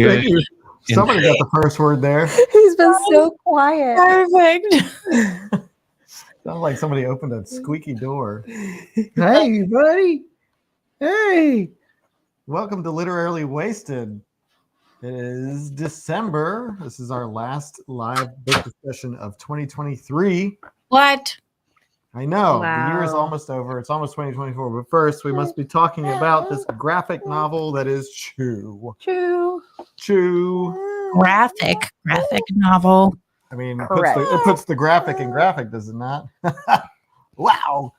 Good. Somebody got the first word there. He's been so quiet. Perfect. Sounds like somebody opened a squeaky door. Hey, buddy. Hey. Welcome to Literarily Wasted. It is December. This is our last live book discussion of 2023. What? I know. Wow. The year is almost over. It's almost 2024. But first, we must be talking about this graphic novel that is Chew. Graphic novel. I mean, Correct. it puts the graphic in graphic, does it not? Wow.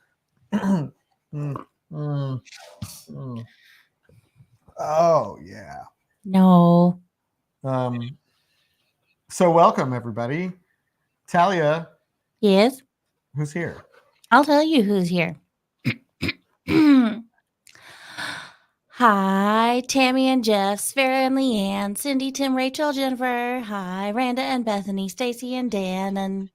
Oh, yeah. No. So welcome, everybody. Talia, Yes. who's here? I'll tell you who's here. Hi, Tammy and Jeff, Sarah and Leanne, Cindy, Tim, Rachel, Jennifer. Hi, Randa and Bethany, Stacy and Dan, and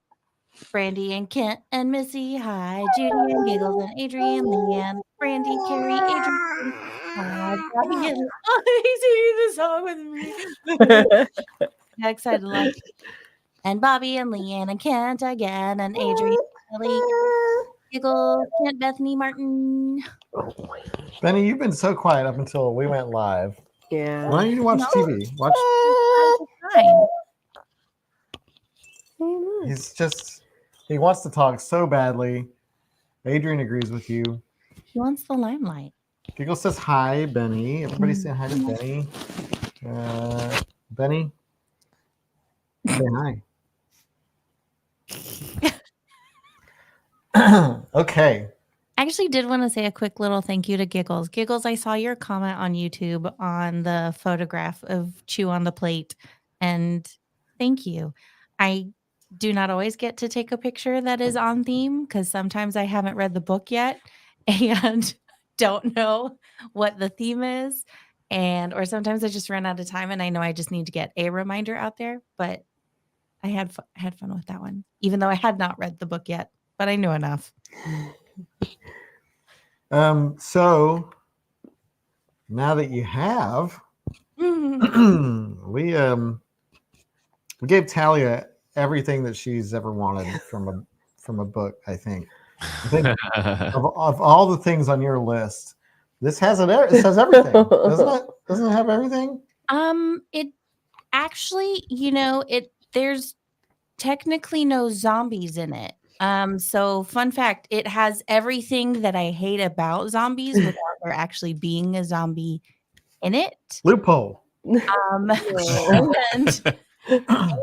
Brandy and Kent and Missy. Hi, Judy and Giggles and Adrienne, Leanne, Brandy, Carrie, Adrienne. Hi, Bobby and he's singing the song with me. How excited, love. And Bobby and Leanne and Kent again, and Adrienne, Ellie, Giggles, Kent, Bethany, Martin. Benny, you've been so quiet up until we went live. Yeah. Why don't you watch TV? Watch. He wants to talk so badly. Adrian agrees with you. He wants the limelight. Giggle says hi, Benny. Everybody say hi to Benny. Benny, say hi. Okay. I actually did want to say a quick little thank you to Giggles. Giggles, I saw your comment on YouTube on the photograph of Chew on the plate, and thank you. I do not always get to take a picture that is on theme because sometimes I haven't read the book yet and don't know what the theme is, or sometimes I just run out of time and I know I just need to get a reminder out there. But I had fun with that one, even though I had not read the book yet, but I knew enough. So now that you have, we gave Talia everything that she's ever wanted from a book. I think of all the things on your list, this has it. It says everything, doesn't it? Doesn't it have everything? It actually, there's technically no zombies in it. So fun fact, it has everything that I hate about zombies without there actually being a zombie in it. Loophole.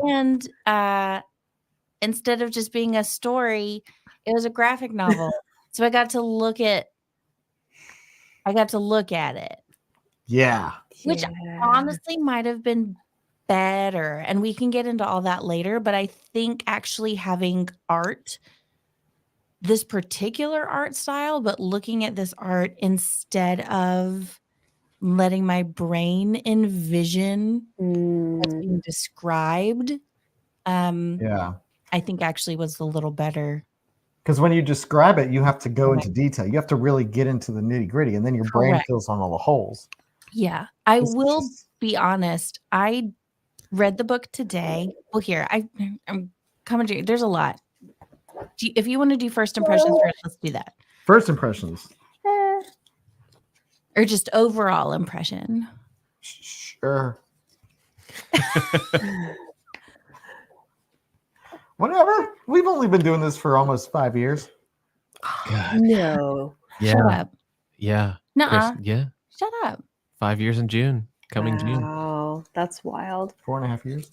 And instead of just being a story, it was a graphic novel. So I got to look at it. Yeah. Which honestly might have been better, and we can get into all that later, but I think actually having this particular art style, but looking at this art instead of letting my brain envision what's being described, I think actually was a little better. Because when you describe it, you have to go into detail. You have to really get into the nitty gritty, and then your brain fills on all the holes. Yeah, I will be honest. I read the book today. Well, here I'm coming to you. There's a lot. If you want to do first impressions first, let's do that. First impressions, or just overall impression. Sure. Whatever. We've only been doing this for almost 5 years. God. No. Yeah. Shut up. Yeah. Nuh-uh. Yeah. Shut up. 5 years in June. Coming June. Wow, that's wild. 4.5 years.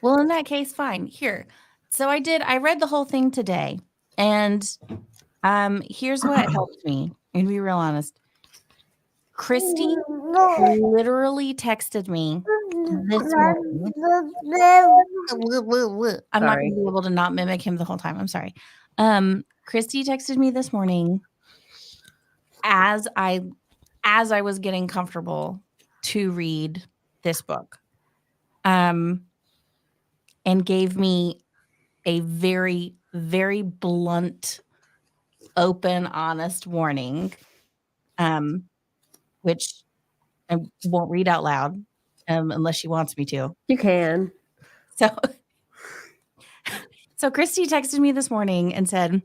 Well, in that case, fine. Here. So I read the whole thing today, and here's what helped me. And to be real honest, Christy literally texted me this morning. I'm not going to be able to not mimic him the whole time. I'm sorry. Christy texted me this morning as I was getting comfortable to read this book, and gave me a very, very blunt, open, honest warning, which I won't read out loud unless she wants me to. You can. So, so Christy texted me this morning and said,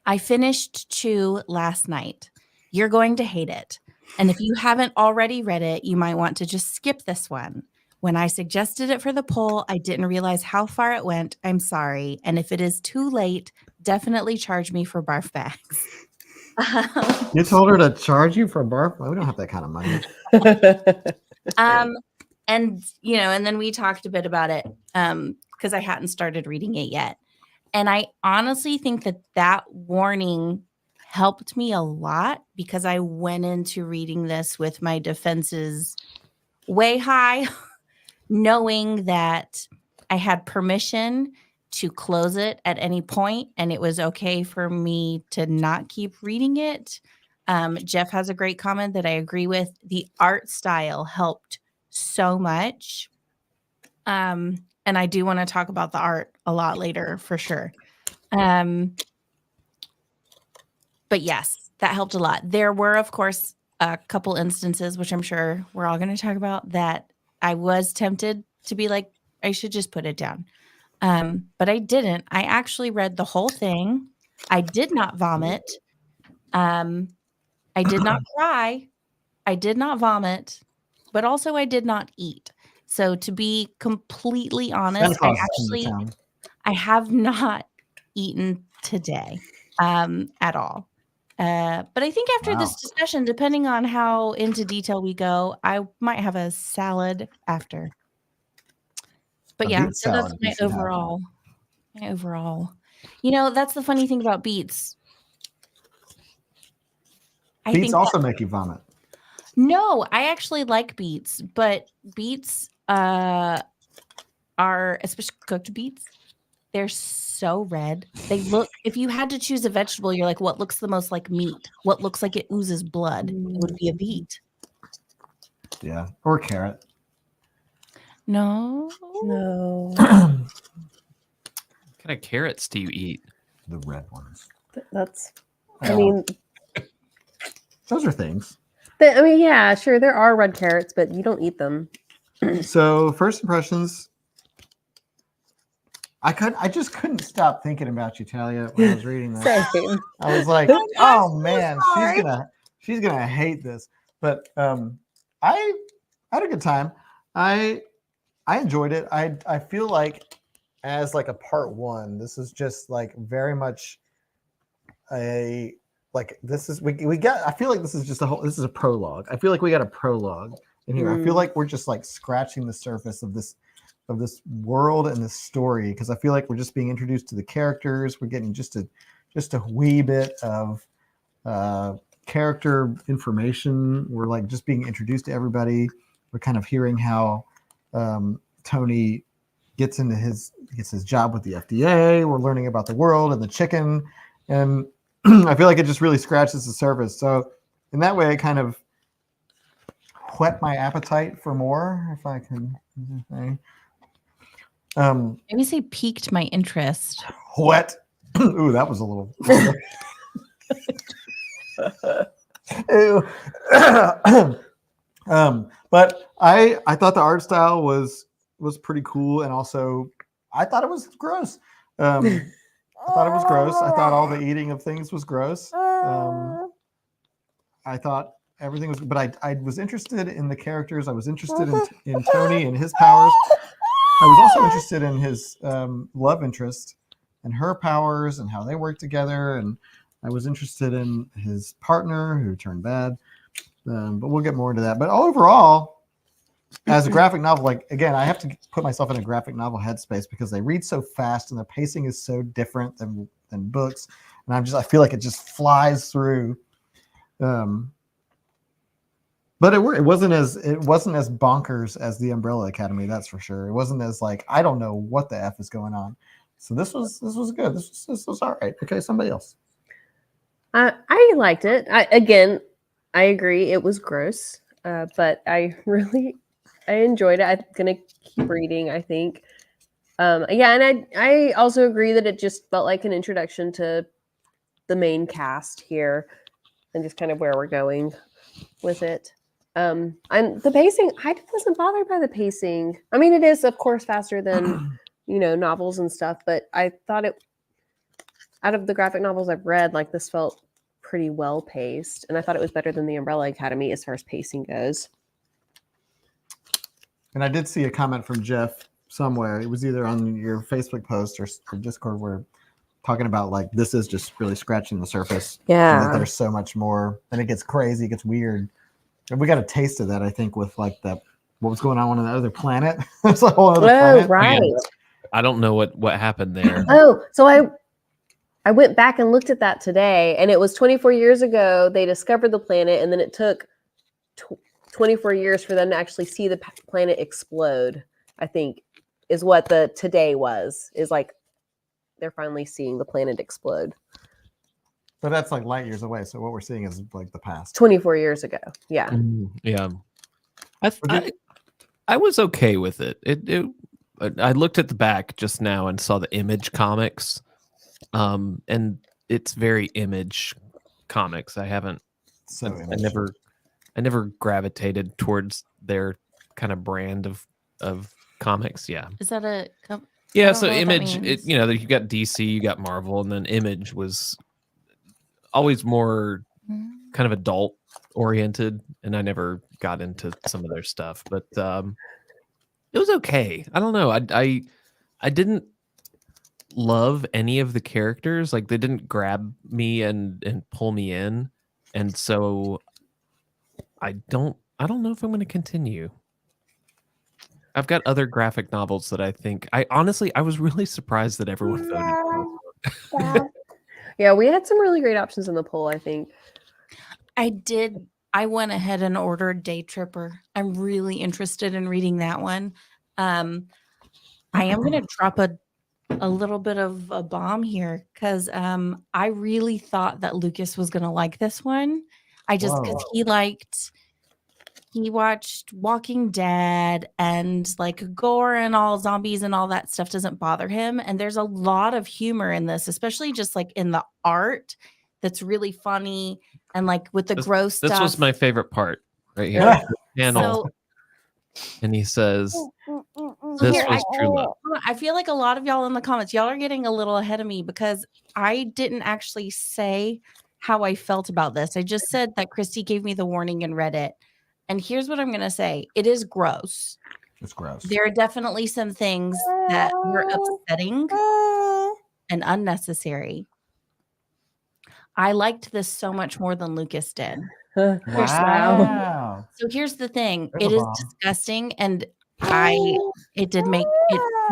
I finished 2 last night. You're going to hate it. And if you haven't already read it, you might want to just skip this one. When I suggested it for the poll, I didn't realize how far it went. I'm sorry. And if it is too late, definitely charge me for barf bags. You told her to charge you for a barf? We don't have that kind of money. And and then we talked a bit about it because I hadn't started reading it yet. And I honestly think that warning helped me a lot because I went into reading this with my defenses way high, knowing that I had permission to close it at any point and it was okay for me to not keep reading it. Jeff has a great comment that I agree with. The art style helped so much. And I do want to talk about the art a lot later for sure. But yes, that helped a lot. There were, of course, a couple instances, which I'm sure we're all going to talk about, that I was tempted to be like, I should just put it down. But I didn't. I actually read the whole thing. I did not vomit. I did not cry. I did not vomit, but also I did not eat. So to be completely honest, I have not eaten today at all. But I think after this discussion, depending on how into detail we go, I might have a salad after. But yeah, so that's my overall. My overall. That's the funny thing about beets. Beets also make you vomit. No, I actually like beets, but beets are, especially cooked beets, they're so red. They look, if you had to choose a vegetable, you're like, what looks the most like meat? What looks like it oozes blood? It would be a beet. Yeah, or carrot. No. No. What kind of carrots do you eat? The red ones. That's, I mean, those are things. Yeah, sure, there are red carrots, but you don't eat them. So, first impressions. I just couldn't stop thinking about you, Talia, when I was reading this. Same. I was like, oh man, she's gonna hate this. But I had a good time. I enjoyed it. I feel like as like a part one, this is just like very much a like this is we got. I feel like this is just this is a prologue. I feel like we got a prologue in here. I feel like we're just like scratching the surface of this world and this story because I feel like we're just being introduced to the characters. We're getting just a wee bit of character information. We're like just being introduced to everybody. We're kind of hearing how Tony gets his job with the FDA. We're learning about the world and the chicken, and I feel like it just really scratches the surface. So in that way, I kind of whet my appetite for more, if I can say. Maybe say piqued my interest. What? Ooh, that was a little. But I thought the art style was pretty cool, and also I thought it was gross. I thought it was gross. I thought all the eating of things was gross. I thought everything was, but I was interested in the characters. I was interested in Tony and his powers. I was also interested in his love interest and her powers and how they work together. And I was interested in his partner who turned bad. But we'll get more into that. But overall, as a graphic novel, like, again, I have to put myself in a graphic novel headspace because they read so fast and the pacing is so different than books. And I feel like it just flies through. But it wasn't as bonkers as the Umbrella Academy, that's for sure. It wasn't as like, I don't know what the F is going on. So this was good. This was all right. Okay, somebody else. I liked it. I agree. It was gross, but I enjoyed it. I'm gonna keep reading, I think. And I also agree that it just felt like an introduction to the main cast here and just kind of where we're going with it. And the pacing, I wasn't bothered by the pacing. I mean, it is of course faster than novels and stuff, but I thought it, out of the graphic novels I've read, like this felt pretty well paced, and I thought it was better than the Umbrella Academy as far as pacing goes. And I did see a comment from Jeff somewhere. It was either on your Facebook post or Discord where talking about like this is just really scratching the surface. Yeah. And that there's so much more, and it gets crazy, it gets weird. And we got a taste of that, I think, with like what was going on the other planet. There's a whole other planet. Right. I don't know what happened there. Oh, so I went back and looked at that today, and it was 24 years ago they discovered the planet, and then it took 24 years for them to actually see the planet explode, I think, is what the today was. Is like they're finally seeing the planet explode. But that's like light years away. So what we're seeing is like the past. 24 years ago. Yeah. Yeah. I was okay with it. I looked at the back just now and saw the Image comics. And it's very Image comics. I haven't I never gravitated towards their kind of brand of comics. Yeah. Is that a yeah, so Image, you got DC, you got Marvel, and then Image was always more kind of adult oriented, and I never got into some of their stuff, but it was okay. I don't know. I didn't love any of the characters. Like they didn't grab me and pull me in, and so I don't know if I'm going to continue. I've got other graphic novels that I think I was really surprised that everyone voted for. Yeah, we had some really great options in the poll, I think. I went ahead and ordered Day Tripper. I'm really interested in reading that one. I am going to drop a little bit of a bomb here because I really thought that Lucas was going to like this one. Because he watched Walking Dead and like gore and all zombies and all that stuff doesn't bother him. And there's a lot of humor in this, especially just like in the art that's really funny and like with the gross stuff. This was my favorite part right here. Panel. And he says, this was true love. I feel like a lot of y'all in the comments, y'all are getting a little ahead of me because I didn't actually say how I felt about this. I just said that Christy gave me the warning and read it. And here's what I'm going to say. It is gross. It's gross. There are definitely some things that were upsetting and unnecessary. I liked this so much more than Lucas did. Wow. So here's the thing. There's It is disgusting. And it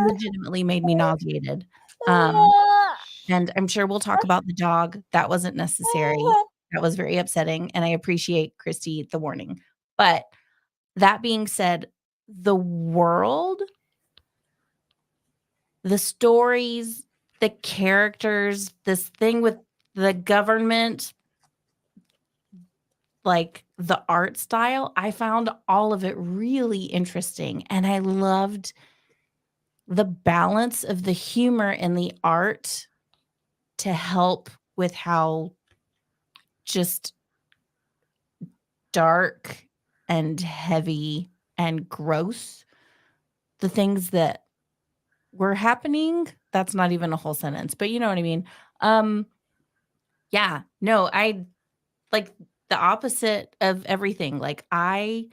legitimately made me nauseated. And I'm sure we'll talk about the dog. That wasn't necessary. That was very upsetting. And I appreciate Christy the warning. But that being said, the world, the stories, the characters, this thing with the government, like the art style, I found all of it really interesting. And I loved the balance of the humor and the art to help with how just dark and heavy and gross the things that were happening. That's not even a whole sentence, but you know what I mean. Yeah, no, I like the opposite of everything. Like I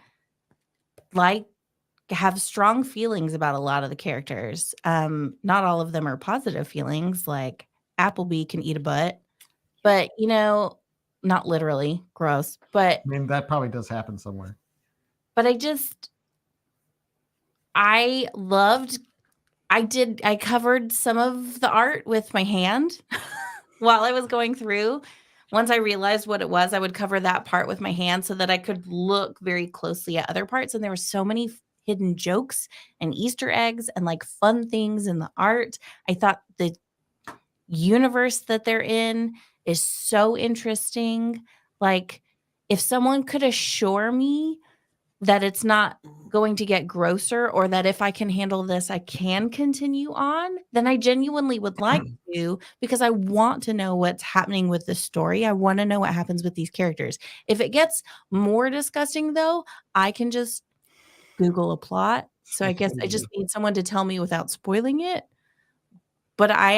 have strong feelings about a lot of the characters. Not all of them are positive feelings. Like Appleby can eat a butt, but not literally, gross. But I mean, that probably does happen somewhere. But I covered some of the art with my hand while I was going through. Once I realized what it was, I would cover that part with my hand so that I could look very closely at other parts. And there were so many hidden jokes and Easter eggs and like fun things in the art. I thought the universe that they're in is so interesting. Like if someone could assure me that it's not going to get grosser, or that if I can handle this, I can continue on, then I genuinely would like to, because I want to know what's happening with the story. I want to know what happens with these characters. If it gets more disgusting, though, I can just Google a plot. So I guess I just need someone to tell me without spoiling it. But I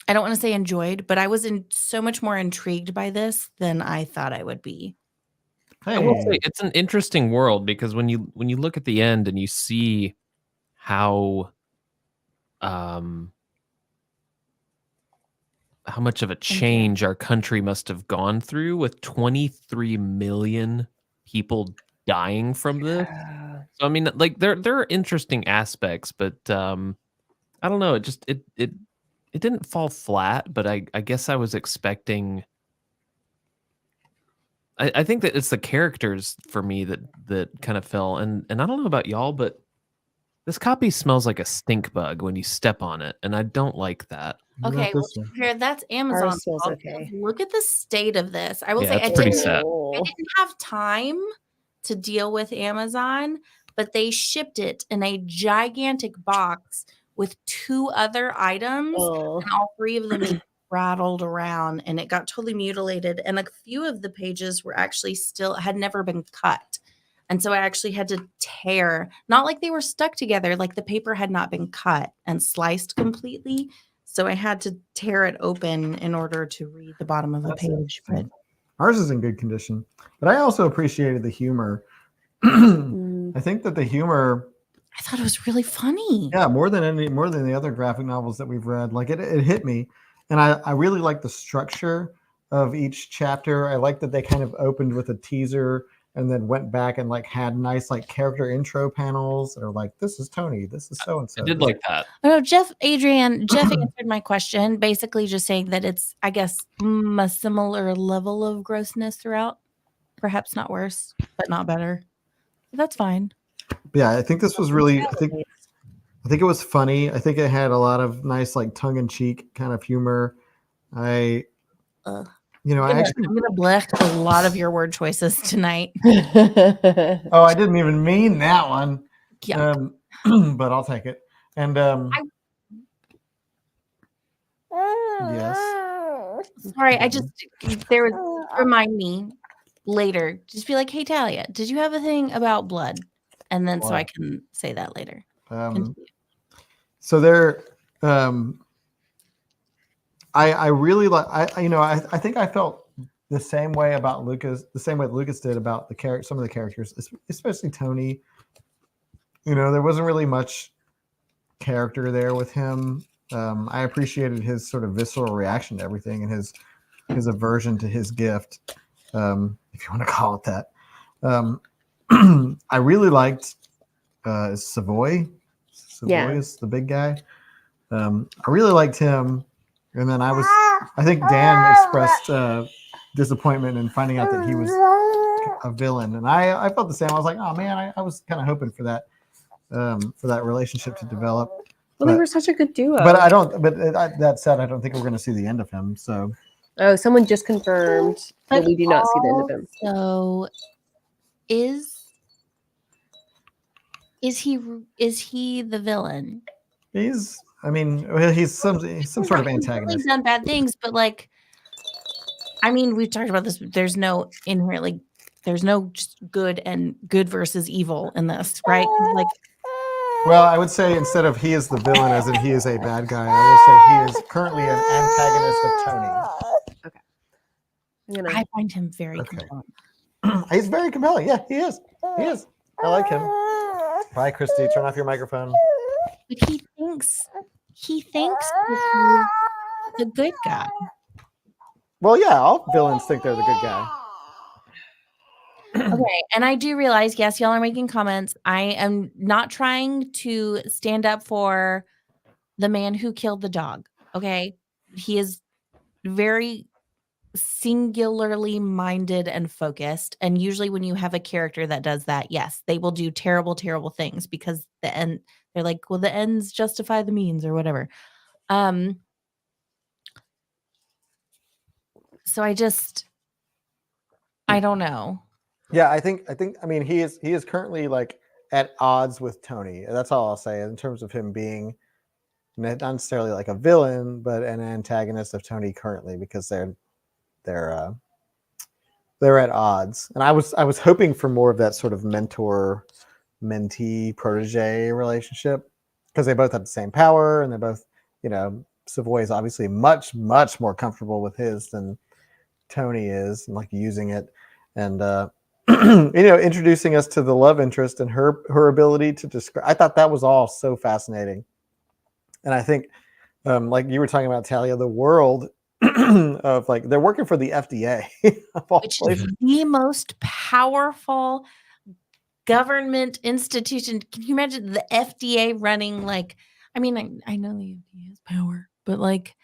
don't want to say enjoyed, but I was so much more intrigued by this than I thought I would be. I will say it's an interesting world, because when you look at the end and you see how much of a change our country must have gone through, with 23 million people dying from this. So I mean, like, there are interesting aspects, but I don't know. It just it didn't fall flat, but I guess I was expecting. I think that it's the characters for me that kind of fell, and I don't know about y'all, but this copy smells like a stink bug when you step on it, and I don't like that. Okay, well, here, that's Amazon. Ours smells okay. Look at the state of this. I will Yeah, say it's pretty sad. I didn't have time to deal with Amazon, but they shipped it in a gigantic box with 2 other items, Oh. and all 3 of them rattled around, and it got totally mutilated, and a few of the pages were actually had never been cut. And so I actually had to tear, not like they were stuck together, like the paper had not been cut and sliced completely. So I had to tear it open in order to read the bottom of the page. But ours is in good condition. But I also appreciated the humor. I think that the humor, I thought it was really funny. Yeah, more than the other graphic novels that we've read. Like it hit me. And I really like the structure of each chapter. I like that they kind of opened with a teaser and then went back and like had nice like character intro panels that are like, this is Tony, this is so and so. I did like that. Oh, Jeff answered my question, basically just saying that it's, I guess, a similar level of grossness throughout. Perhaps not worse, but not better. That's fine. Yeah, I think this was really. I think it was funny. I think it had a lot of nice like tongue in cheek kind of humor. I'm gonna blech a lot of your word choices tonight. Oh, I didn't even mean that one. Yeah. But I'll take it. And yes. Sorry, remind me later. Just be like, hey Talia, did you have a thing about blood? And then so I can say that later. So there, I really like. I think I felt the same way about Lucas, the same way Lucas did about some of the characters, especially Tony. There wasn't really much character there with him. I appreciated his sort of visceral reaction to everything and his aversion to his gift, if you want to call it that. I really liked Savoy. Savoy is the big guy. I really liked him. And then I think Dan expressed disappointment in finding out that he was a villain. And I felt the same. I was like, oh man, I was kind of hoping for that relationship to develop. Well, they were such a good duo. But that said, I don't think we're going to see the end of him. So. Oh, someone just confirmed that we do not see the end of him. So is he the villain? He's some sort of antagonist. He's done bad things, but like, I mean, we've talked about this. There's no just good versus evil in this, right? Like, well, I would say instead of he is the villain, as in he is a bad guy, I would say he is currently an antagonist of Tony. Okay. I find him very compelling. He's very compelling. Yeah, he is. He is. I like him. Bye, Christy. Turn off your microphone. But he thinks he's the good guy. Well, yeah, all villains think they're the good guy. Okay, and I do realize, yes, y'all are making comments. I am not trying to stand up for the man who killed the dog. Okay, he is very singularly minded and focused. And usually when you have a character that does that, yes, they will do terrible, terrible things because they're like, well, the ends justify the means or whatever. So I don't know. Yeah, I think I mean he is currently like at odds with Tony. That's all I'll say in terms of him being not necessarily like a villain, but an antagonist of Tony currently, because they're at odds. And I was hoping for more of that sort of mentor mentee protege relationship, because they both have the same power, and they're both, Savoy is obviously much more comfortable with his than Tony is, and like using it, and introducing us to the love interest and her ability to describe. I thought that was all so fascinating, and I think, like you were talking about, Talia, the world of like they're working for the FDA, which is the most powerful government institution. Can you imagine the FDA running like? I mean, I know the FDA has power, but like,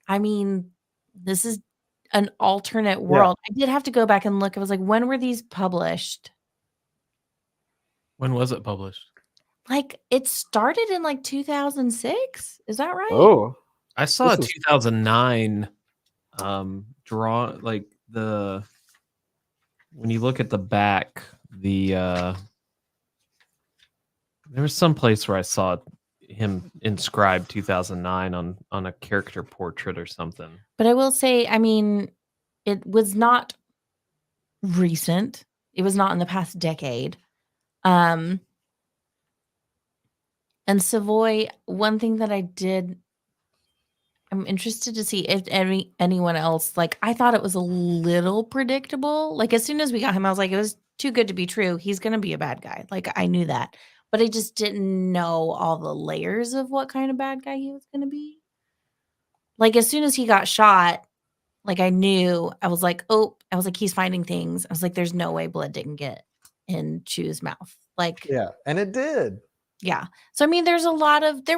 I mean, this is an alternate world. I did have to go back and look. I was like, when were these published? When was it published? Like, it started in like 2006. Is that right? Oh, I saw a 2009 draw, like when you look at the back, there was some place where I saw him inscribed 2009 on a character portrait or something. But I will say, I mean, it was not recent. It was not in the past decade. And Savoy, one thing that I'm interested to see if anyone else, like, I thought it was a little predictable. Like, as soon as we got him, I was like, it was too good to be true. He's going to be a bad guy. Like, I knew that. But I just didn't know all the layers of what kind of bad guy he was going to be. Like, as soon as he got shot, like, I knew. I was like, he's finding things. I was like, there's no way blood didn't get in Chu's mouth. Like, yeah, and it did. Yeah. So, I mean, there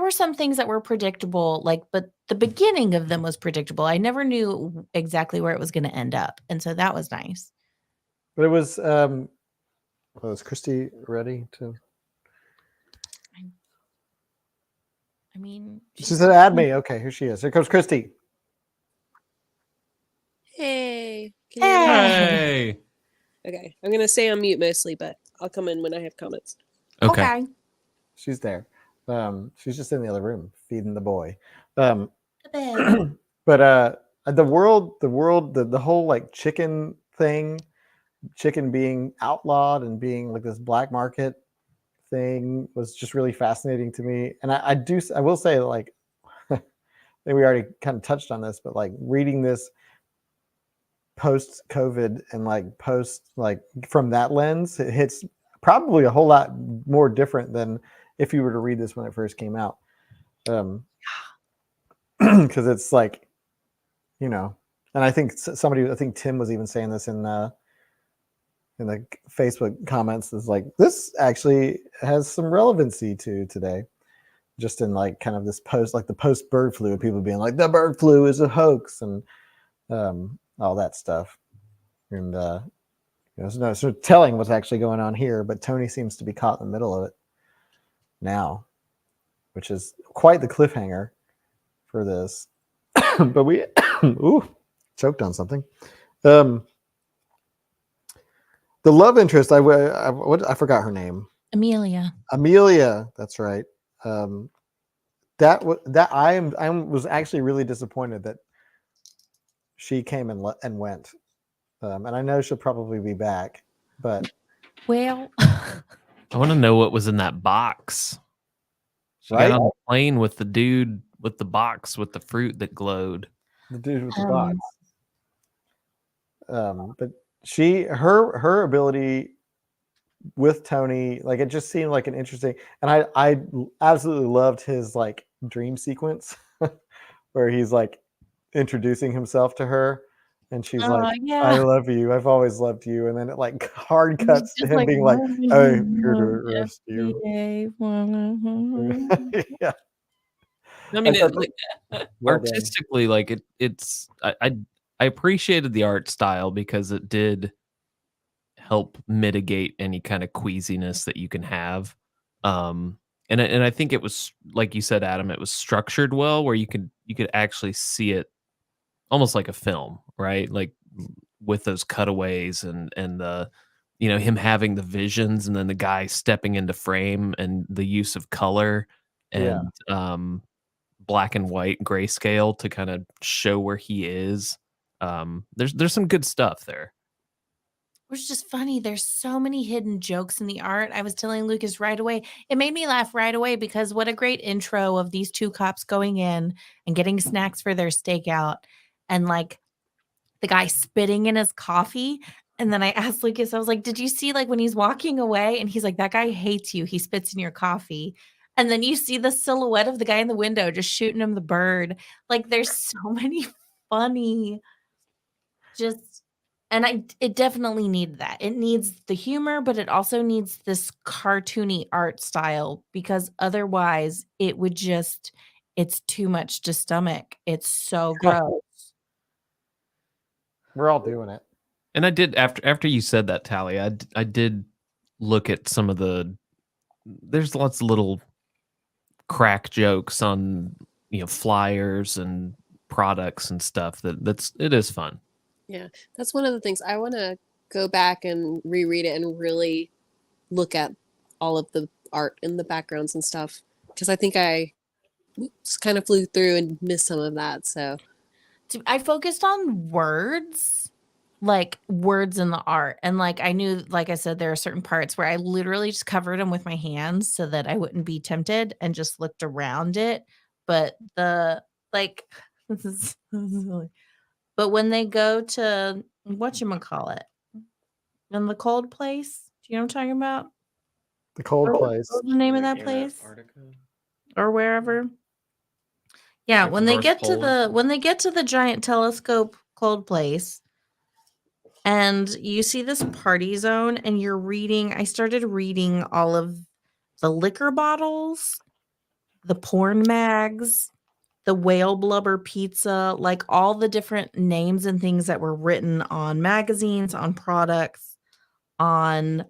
were some things that were predictable, like, but the beginning of them was predictable. I never knew exactly where it was going to end up. And so that was nice. But it was, is Christy ready to? I mean, She said, add me. Okay, here she is. Here comes Christy. Hey. Hey. Okay. I'm going to stay on mute mostly, but I'll come in when I have comments. Okay. She's there. She's just in the other room feeding the boy. The bed. But the whole like chicken thing, chicken being outlawed and being like this black market thing was just really fascinating to me. And I will say, like, I think we already kind of touched on this, but like reading this post COVID and like post, like from that lens, it hits probably a whole lot more different than if you were to read this when it first came out. Because it's like, and I think Tim was even saying this in the Facebook comments, is like, this actually has some relevancy to today, just in like kind of this post, like the post bird flu, people being like, the bird flu is a hoax, and all that stuff. And there's no sort of telling what's actually going on here, but Tony seems to be caught in the middle of it now, which is quite the cliffhanger for this. But we choked on something. The love interest, I forgot her name. Amelia, that's right. I was actually really disappointed that she came and went. And I know she'll probably be back, but well, I want to know what was in that box. She got on the plane with the dude with the box with the fruit that glowed. The dude with the box. But her ability with Tony, like, it just seemed like an interesting, and I absolutely loved his like dream sequence where he's like introducing himself to her, and she's like, yeah. I love you, I've always loved you, and then it like hard cuts to him being like, I'm here to arrest you. Yeah. I mean, artistically, like it's I appreciated the art style because it did help mitigate any kind of queasiness that you can have. And I think it was, like you said, Adam, it was structured well, where you could actually see it almost like a film, right? Like with those cutaways and the him having the visions and then the guy stepping into frame and the use of color and black and white grayscale to kind of show where he is. There's some good stuff there. Which is just funny. There's so many hidden jokes in the art. I was telling Lucas right away. It made me laugh right away because what a great intro of these two cops going in and getting snacks for their stakeout and like the guy spitting in his coffee. And then I asked Lucas, I was like, did you see like when he's walking away? And he's like, that guy hates you. He spits in your coffee. And then you see the silhouette of the guy in the window just shooting him the bird. Like there's so many funny it definitely needed that. It needs the humor, but it also needs this cartoony art style because otherwise it would it's too much to stomach. It's so gross. We're all doing it. And I did after you said that, Tally, I did look at some of there's lots of little crack jokes on flyers and products and stuff it is fun. Yeah, that's one of the things I want to go back and reread it and really look at all of the art in the backgrounds and stuff because I think I kind of flew through and missed some of that. So I focused on words, like words in the art, and like I knew, like I said, there are certain parts where I literally just covered them with my hands so that I wouldn't be tempted and just looked around it. But this is silly. But when they go to whatchamacallit, in the cold place, do you know what I'm talking about? The cold place. What's the name of that place? Or wherever. Yeah, when they get to the giant telescope cold place, and you see this party zone, and I started reading all of the liquor bottles, the porn mags, the whale blubber pizza, like all the different names and things that were written on magazines, on products, on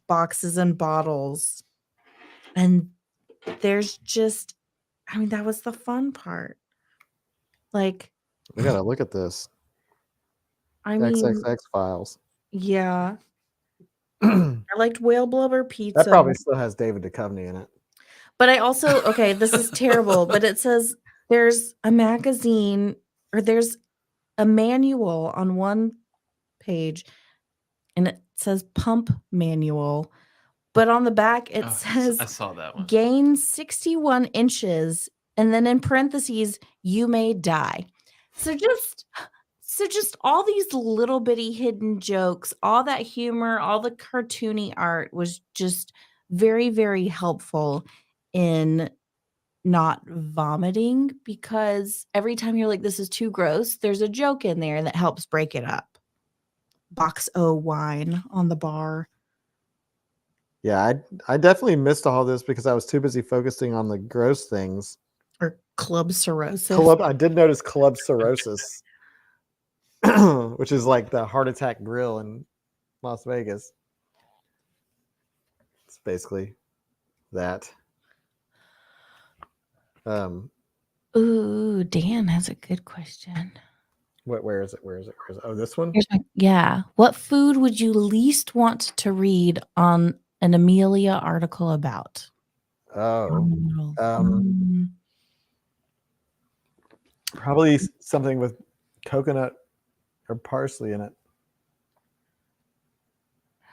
boxes and bottles. And there's that was the fun part. Like, we gotta look at this. XXX Files. Yeah. I liked whale blubber pizza. That probably still has David Duchovny in it. But I also, okay, this is terrible, but it says there's a magazine or there's a manual on one page and it says pump manual. But on the back, it says I saw that one. Gain 61 inches. And then in parentheses, you may die. So just all these little bitty hidden jokes, all that humor, all the cartoony art was just very, very helpful in not vomiting because every time you're like, this is too gross, there's a joke in there that helps break it up. Box O wine on the bar. Yeah, I definitely missed all this because I was too busy focusing on the gross things. Or club cirrhosis. I did notice club cirrhosis, which is like the heart attack grill in Las Vegas. It's basically that. Ooh, Dan has a good question. Where is it? Oh, this one? Yeah. What food would you least want to read on an Amelia article about? Probably something with coconut or parsley in it.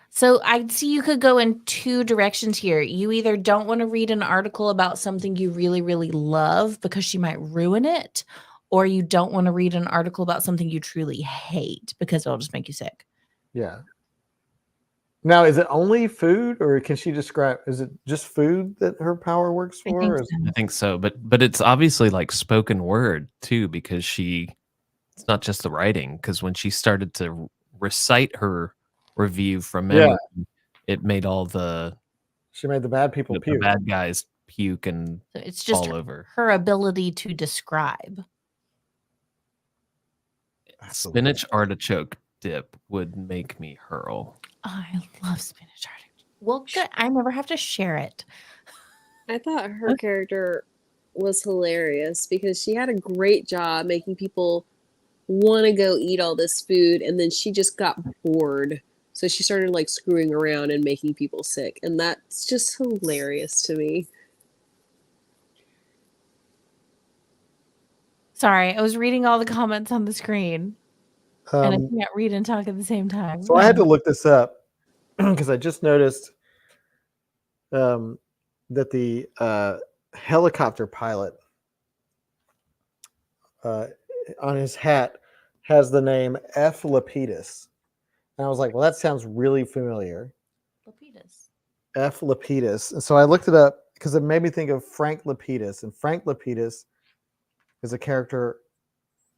So I see you could go in two directions here. You either don't want to read an article about something you really, really love because she might ruin it, or you don't want to read an article about something you truly hate because it'll just make you sick. Yeah. Now, is it only food, or can she describe? Is it just food that her power works for? I think so, but it's obviously like spoken word too, because it's not just the writing. Because when she started to recite her review from memory, it made she made the bad people puke. The bad guys puke and so it's just all over. Her ability to describe. Absolutely. Spinach artichoke dip would make me hurl. I love spinach artichoke. Well, good. I never have to share it. I thought her character was hilarious because she had a great job making people want to go eat all this food, and then she just got bored So she started like screwing around and making people sick, and that's just hilarious to me. Sorry, I was reading all the comments on the screen, and I can't read and talk at the same time. So I had to look this up because I just noticed that the helicopter pilot on his hat has the name F. Lapidus. And I was like, well, that sounds really familiar. Lapidus. F. Lapidus. And so I looked it up because it made me think of Frank Lapidus. And Frank Lapidus is a character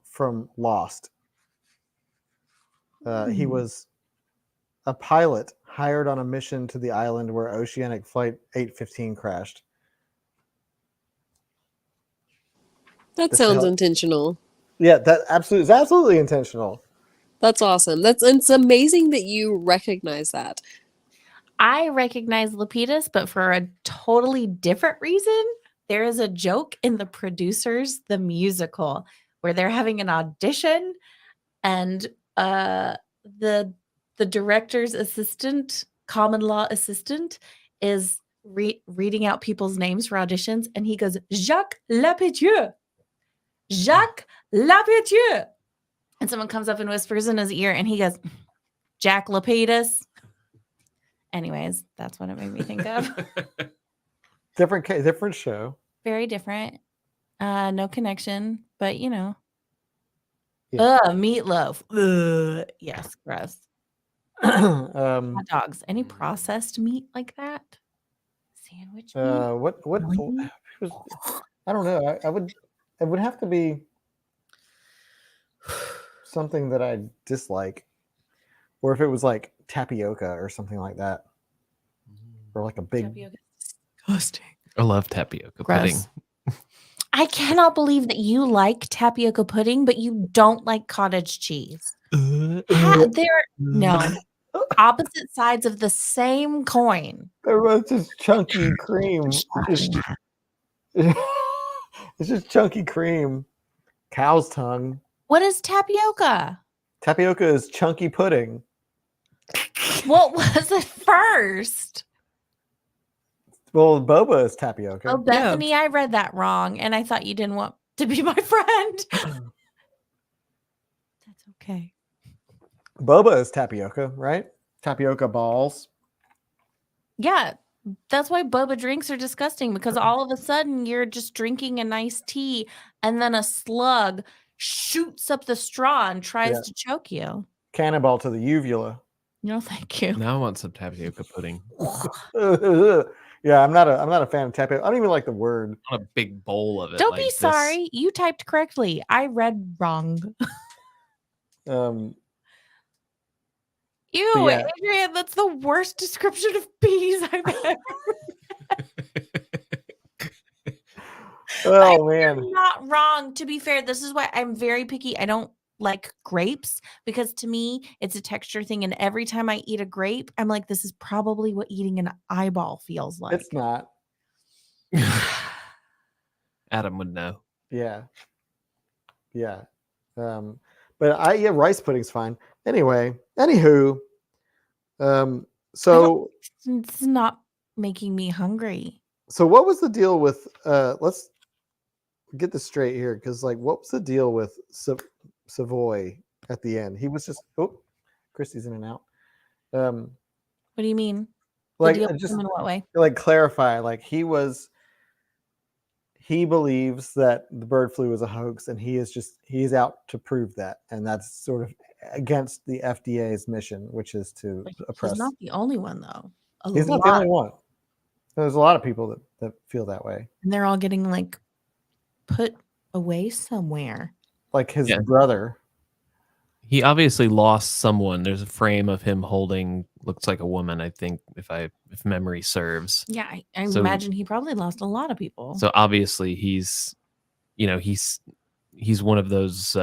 from Lost. He was a pilot hired on a mission to the island where Oceanic Flight 815 crashed. That sounds intentional. Yeah, that is absolutely intentional. That's awesome. It's amazing that you recognize that. I recognize Lapidus, but for a totally different reason. There is a joke in The Producers, the musical, where they're having an audition, and the director's assistant, common law assistant, is reading out people's names for auditions, and he goes, Jacques Lapetieux. Jacques Lapetieux. And someone comes up and whispers in his ear, and he goes, Jack Lapidus. Anyways, that's what it made me think of. Different show. Very different. No connection, but you know. Yeah. Meatloaf. Yes, gross. Hot dogs. Any processed meat like that? Sandwich meat? What I don't know. It would have to be something that I dislike, or if it was like tapioca or something like that, or like a big. Tapioca is disgusting. I love tapioca pudding. I cannot believe that you like tapioca pudding, but you don't like cottage cheese. They're no opposite sides of the same coin. They're just chunky cream. It's just chunky cream. Cow's tongue. What is tapioca? Tapioca is chunky pudding. What was it first? Well, boba is tapioca. Oh, Bethany, yeah. I read that wrong, and I thought you didn't want to be my friend. That's okay. Boba is tapioca, right? Tapioca balls. Yeah, that's why boba drinks are disgusting, because all of a sudden you're just drinking a nice tea, and then a slug shoots up the straw and tries to choke you. Cannonball to the uvula. No, thank you. Now I want some tapioca pudding. Yeah, I'm not a fan of tapioca. I don't even like the word. A big bowl of it. Don't be sorry. You typed correctly. I read wrong. Ew, yeah. Adrian, that's the worst description of peas I've ever Oh man. You're not wrong. To be fair, this is why I'm very picky. I don't like grapes, because to me it's a texture thing, and every time I eat a grape, I'm like, this is probably what eating an eyeball feels like. It's not. Adam would know. Yeah. But rice pudding's fine. Anywho, so it's not making me hungry. So what was the deal with let's get this straight here, because like, what was the deal with Savoy at the end? He was just Christy's in and out. What do you mean? Like, just in what way? Like, clarify. Like, he believes that the bird flu is a hoax, and he's out to prove that, and that's sort of against the FDA's mission, which is to oppress. He's not the only one, though. He's not the only one. There's a lot of people that feel that way, and they're all getting like put away somewhere. Like his brother. He obviously lost someone. There's a frame of him holding, looks like a woman, I think, if memory serves. Yeah, I imagine he probably lost a lot of people. So obviously he's one of those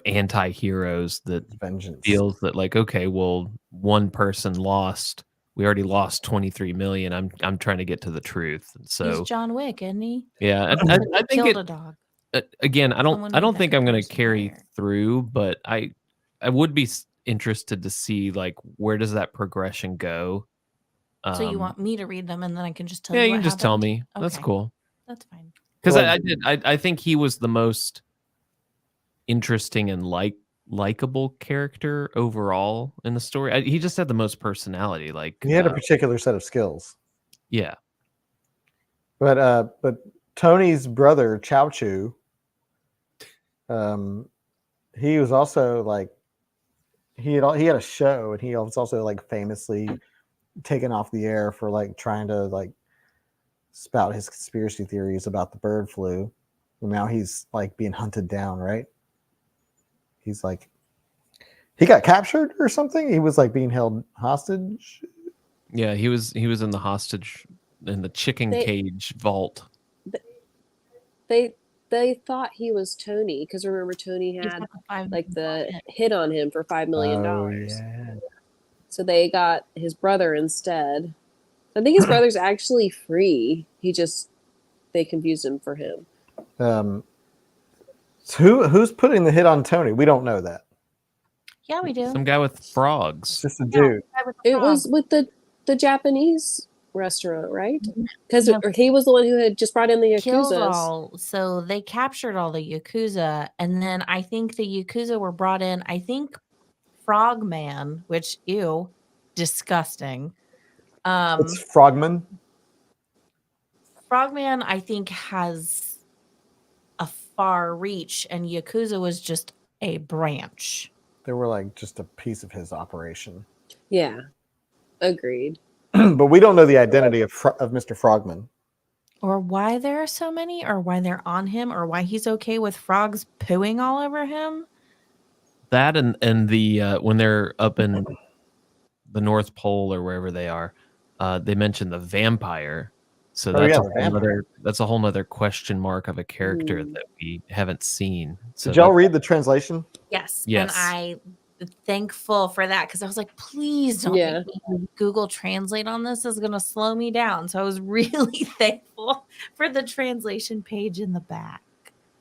anti-heroes that feels that, like, okay, well, one person lost. We already lost 23 million. I'm trying to get to the truth. And so he's John Wick, isn't he? Yeah, I think killed a dog. Again, I don't think I'm going to carry through, but I would be interested to see like where does that progression go. So you want me to read them and then I can just tell Yeah, you you what can just tell happened? me. That's Okay. cool. That's fine. Because Well, I think he was the most interesting and likable character overall in the story. He just had the most personality. Like he had a particular set of skills. yeah, But Tony's brother Chow Chu, he was also like he had a show, and he was also like famously taken off the air for like trying to like spout his conspiracy theories about the bird flu. And now he's like being hunted down, right? He's like he got captured or something. He was like being held hostage. yeah. He was in the chicken They- cage vault. They thought he was Tony because remember Tony He's had got the $5 like the million hit on him for $5 million. Oh, yeah. So they got his brother instead. I think his brother's actually free. They confused him for him. So who's putting the hit on Tony? We don't know that. Yeah, we do. Some guy with It's frogs. just a dude. It was with the Japanese restaurant, right? Because No. he was the one who had just brought in the Killed Yakuzas. all. So they captured all the Yakuza, and then I think the Yakuza were brought in. I think Frogman, which ew, disgusting. It's Frogman. Frogman, I think, has a far reach, and Yakuza was just a branch. They were like just a piece of his operation. Yeah, agreed. But we don't know the identity of Mr. Frogman. Or why there are so many, or why they're on him, or why he's okay with frogs pooing all over him. That and the when they're up in the North Pole or wherever they are, they mention the vampire. So that's a whole nother question mark of a character that we haven't seen. So Did y'all read the translation? Yes. Yes. And I'm thankful for that because I was like, please don't make me Google Translate on this. Is going to slow me down. So I was really thankful for the translation page in the back.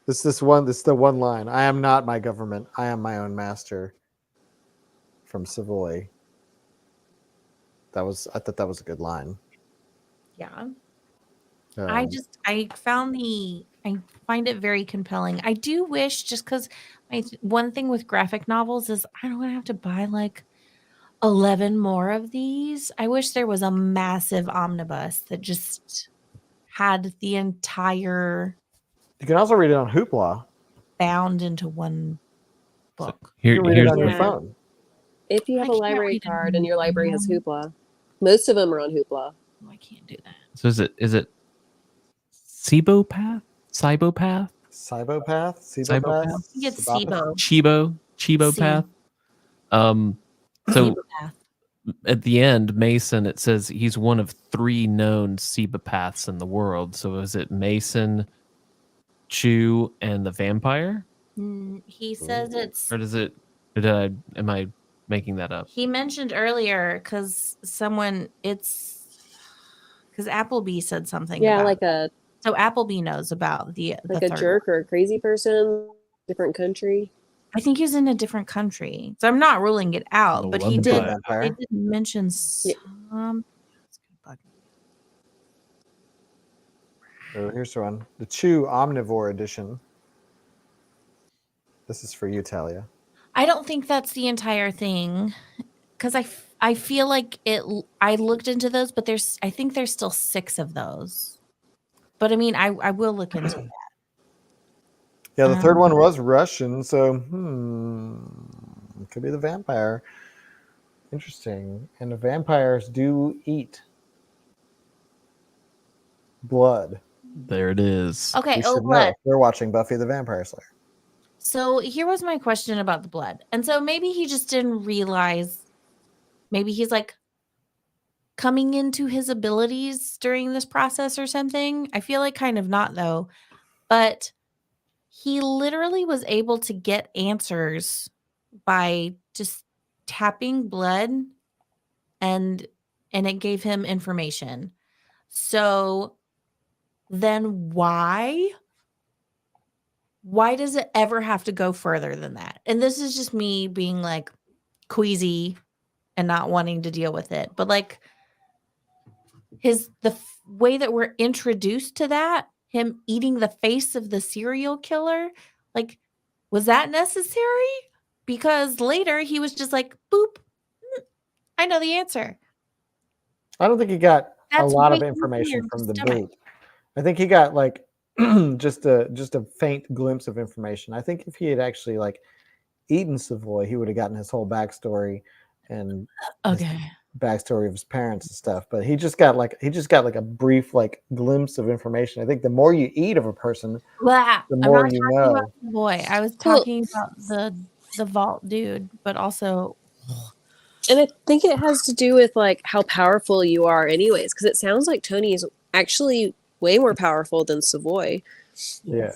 This is the one line. I am not my government. I am my own master. From Savoy. I thought that was a good line. Yeah. I find it very compelling. I do wish, just because one thing with graphic novels is I don't want to have to buy like 11 more of these. I wish there was a massive omnibus that just had the entire. You can also read it on Hoopla. Bound into one book. You can read it on your phone. If you have a library card and your library has Hoopla, most of them are on Hoopla. Oh, I can't do that. So is it Cibopath? Cibopath? Cybopath? Cybopath? It's Chibo Path. So at the end, Mason, it says he's one of 3 known Cibopaths in the world. So is it Mason, Chew, and the vampire? He says it's. Or does it? Am I making that up? He mentioned earlier because Appleby said something. Yeah, about So Appleby knows about the third jerk or a crazy person, different country. I think he's in a different country, so I'm not ruling it out. But he did mention some. Oh, here's one. The Chew Omnivore Edition. This is for you, Talia. I don't think that's the entire thing, because I feel like it. I looked into those, but I think there's still 6 of those. But I mean, I will look into that. Yeah, the third one was Russian, so it could be the vampire. Interesting. And the vampires do eat blood. There it is. Okay, blood. We're watching Buffy the Vampire Slayer. So here was my question about the blood. And so maybe he just didn't realize, maybe he's like coming into his abilities during this process or something. I feel like kind of not though. But he literally was able to get answers by just tapping blood and it gave him information. So then why does it ever have to go further than that? And this is just me being like, queasy and not wanting to deal with it. But like the way that we're introduced to that, him eating the face of the serial killer, like, was that necessary? Because later he was just like, boop, I know the answer. I don't think he got That's a lot way of easier information to from the stomach. boot. I think he got like just a faint glimpse of information. I think if he had actually like eaten Savoy, he would have gotten his whole backstory and his Okay. backstory of his parents and stuff. But he just got like a brief like glimpse of information. I think the more you eat of a person, Blah. the I'm more not you talking about know. the boy. I was Well- talking about the vault dude, but also And I think it has to do with like how powerful you are anyways, because it sounds like Tony is actually way more powerful than Savoy. Yeah.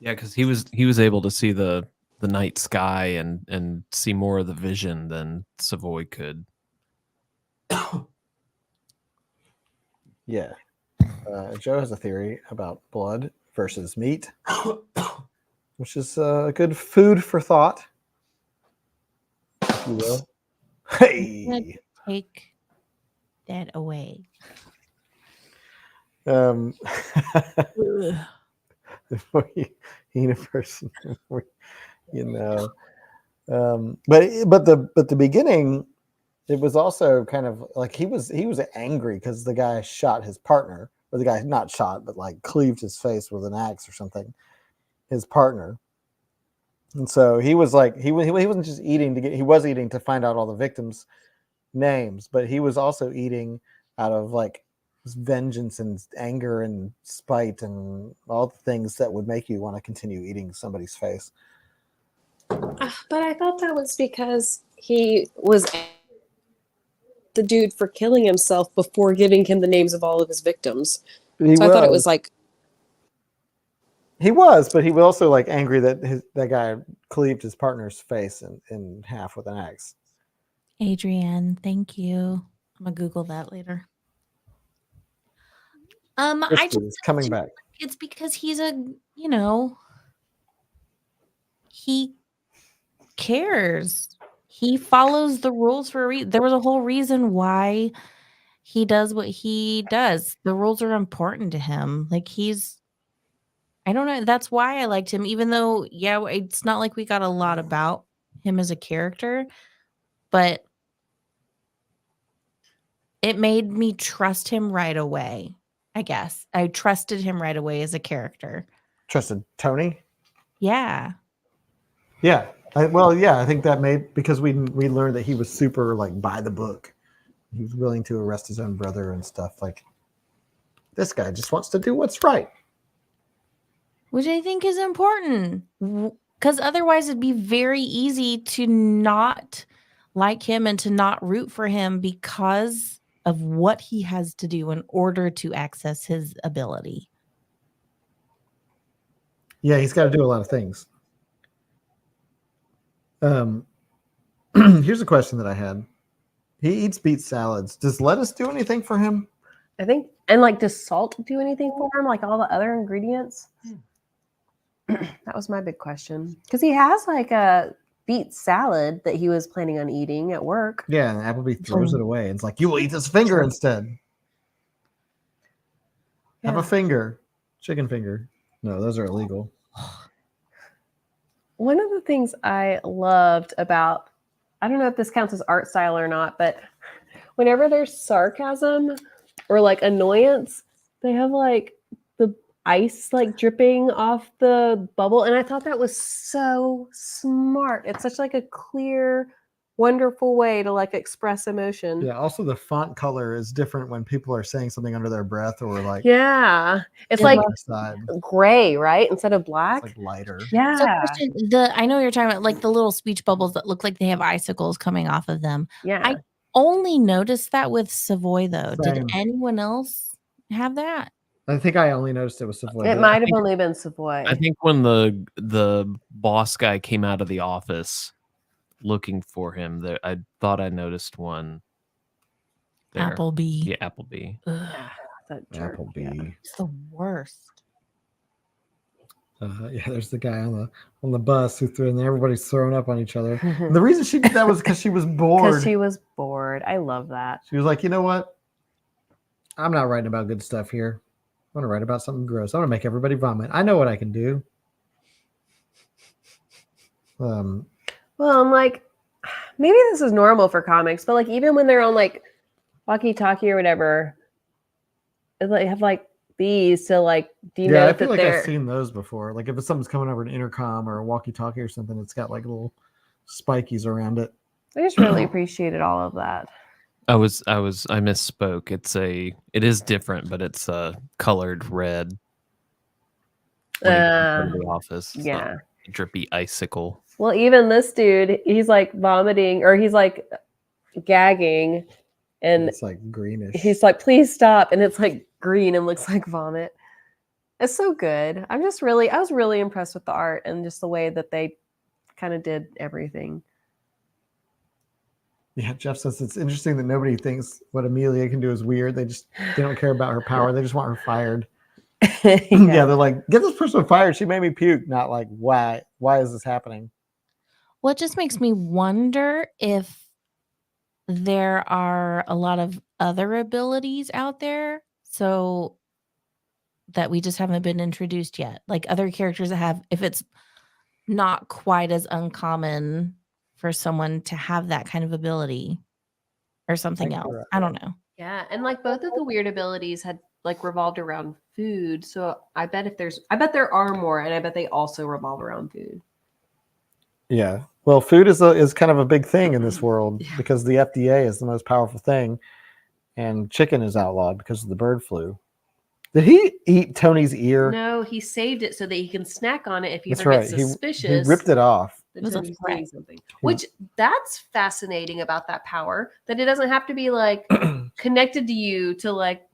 Yeah, because he was able to see the night sky and see more of the vision than Savoy could. Yeah. Joe has a theory about blood versus meat, which is good food for thought, if you will. Hey. take that away. Before you eat a person, you know. But the beginning, it was also kind of like he was angry because the guy shot his partner, or the guy not shot, but like cleaved his face with an axe or something, his partner. And so he was like he wasn't just eating to get, he was eating to find out all the victims' names, but he was also eating out of like vengeance and anger and spite and all the things that would make you want to continue eating somebody's face. But I thought that was because he was the dude for killing himself before giving him the names of all of his victims. I thought it was like he was, but he was also like angry that that guy cleaved his partner's face in half with an axe. Adrienne, thank you. I'm gonna Google that later. I just It's coming back. it's because he's he cares. He follows the rules for a reason. There was a whole reason why he does what he does. The rules are important to him. Like I don't know. That's why I liked him, even though, yeah, it's not like we got a lot about him as a character, but it made me trust him right away. I guess I trusted him right away as a character. Trusted Tony? Yeah. Yeah. I think that because we learned that he was super like by the book. He was willing to arrest his own brother and stuff. Like, this guy just wants to do what's right. Which I think is important, because otherwise it'd be very easy to not like him and to not root for him because of what he has to do in order to access his ability. Yeah, he's got to do a lot of things. Here's a question that I had. He eats beet salads. Does lettuce do anything for him? I think, and like, does salt do anything for him? Like all the other ingredients? That was my big question. Because he has like a beet salad that he was planning on eating at work. Yeah, and Appleby throws it away. It's like, you will eat this finger instead. Have a finger. Chicken finger. No, those are illegal. One of the things I loved about, I don't know if this counts as art style or not, but whenever there's sarcasm or like annoyance, they have like the ice like dripping off the bubble. And I thought that was so smart. It's such like a clear, wonderful way to like express emotion. Yeah, also the font color is different when people are saying something under their breath or like it's like side. gray, right? Instead of black. It's like lighter. Yeah. So Christian, I know you're talking about like the little speech bubbles that look like they have icicles coming off of them. Yeah. I only noticed that with Savoy though. Same. Did anyone else have that? I think I only noticed it was Savoy. It might have only been Savoy. I think when the boss guy came out of the office looking for him, there I thought I noticed one there. Appleby. Yeah, Appleby. That jerk. Appleby. It's the worst. Yeah, there's the guy on the bus who threw, and everybody's throwing up on each other. And the reason she did that was because she was bored. Because she was bored. I love that. She was like, you know what? I'm not writing about good stuff here. I want to write about something gross. I want to make everybody vomit. I know what I can do. Well, I'm like, maybe this is normal for comics, but like even when they're on like walkie-talkie or whatever, they have like bees to like denote I feel that like they're. I've seen those before. Like if something's coming over an intercom or a walkie-talkie or something, it's got like little spikies around it. I just really appreciated all of that. I misspoke. It is different, but it's colored red. When he comes into the office. It's not a drippy icicle. Well, even this dude, he's like vomiting or he's like gagging, and it's like greenish. He's like, "Please stop," and it's like green and looks like vomit. It's so good. I was really impressed with the art and just the way that they kind of did everything. Yeah, Jeff says it's interesting that nobody thinks what Amelia can do is weird. They don't care about her power. They just want her fired. Yeah, they're like, get this person fired. She made me puke. Not like, why is this happening? Well, it just makes me wonder if there are a lot of other abilities out there, so that we just haven't been introduced yet. Like other characters that have, if it's not quite as uncommon for someone to have that kind of ability or something else. Right. I don't know. Yeah, and like both of the weird abilities had like revolved around food. So I bet there are more, and I bet they also revolve around food. Yeah. Well, food is kind of a big thing in this world because the FDA is the most powerful thing, and chicken is outlawed because of the bird flu. Did he eat Tony's ear? No, he saved it so that he can snack on it if he That's ever right. gets suspicious. He ripped it off. That Tony's doing something. Which that's fascinating about that power, that it doesn't have to be like connected to you to like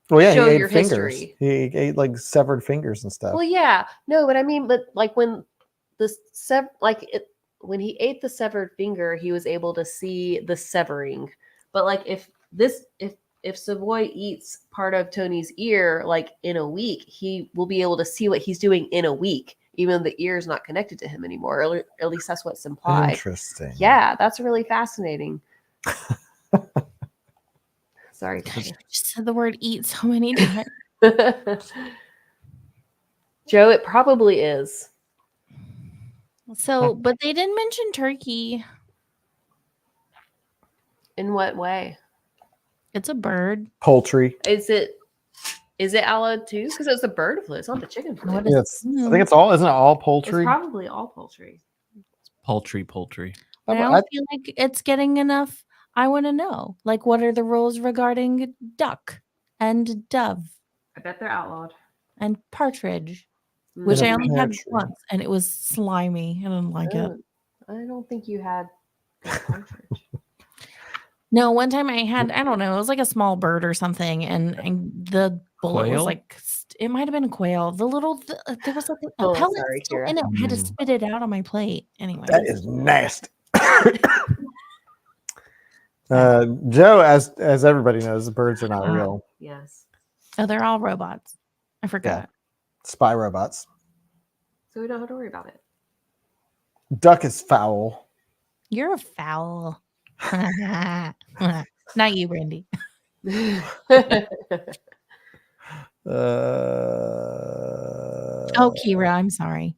show he ate your fingers. History. He ate like severed fingers and stuff. Well, yeah. No, but I mean, but like when when he ate the severed finger, he was able to see the severing. But like if Savoy eats part of Tony's ear like in a week, he will be able to see what he's doing in a week, even though the ear is not connected to him anymore. Or at least that's what's implied. Interesting. Yeah, that's really fascinating. Sorry, you just said the word "eat" so many times. Joe, it probably is. So, but they didn't mention turkey. In what way? It's a bird. Poultry. Is it outlawed too? Because it's a bird flu. It's not the chicken flu. I think it's all. Isn't it all poultry? It's probably all poultry. Poultry. I don't feel like it's getting enough. I want to know, like, what are the rules regarding duck and dove? I bet they're outlawed. And partridge, which I only had once, and it was slimy. I didn't like it. I don't think you had partridge. No, one time I had, I don't know, it was like a small bird or something, and the bullet was like, it might have been a quail. There was like a pellet still in it. I had to spit it out on my plate. Anyway, that is nasty. Joe, as everybody knows, the birds are not real. Yes. Oh, they're all robots. I forgot. Yeah. Spy robots. So we don't have to worry about it. Duck is foul. You're a foul. Not you, Brandy. Kira, I'm sorry.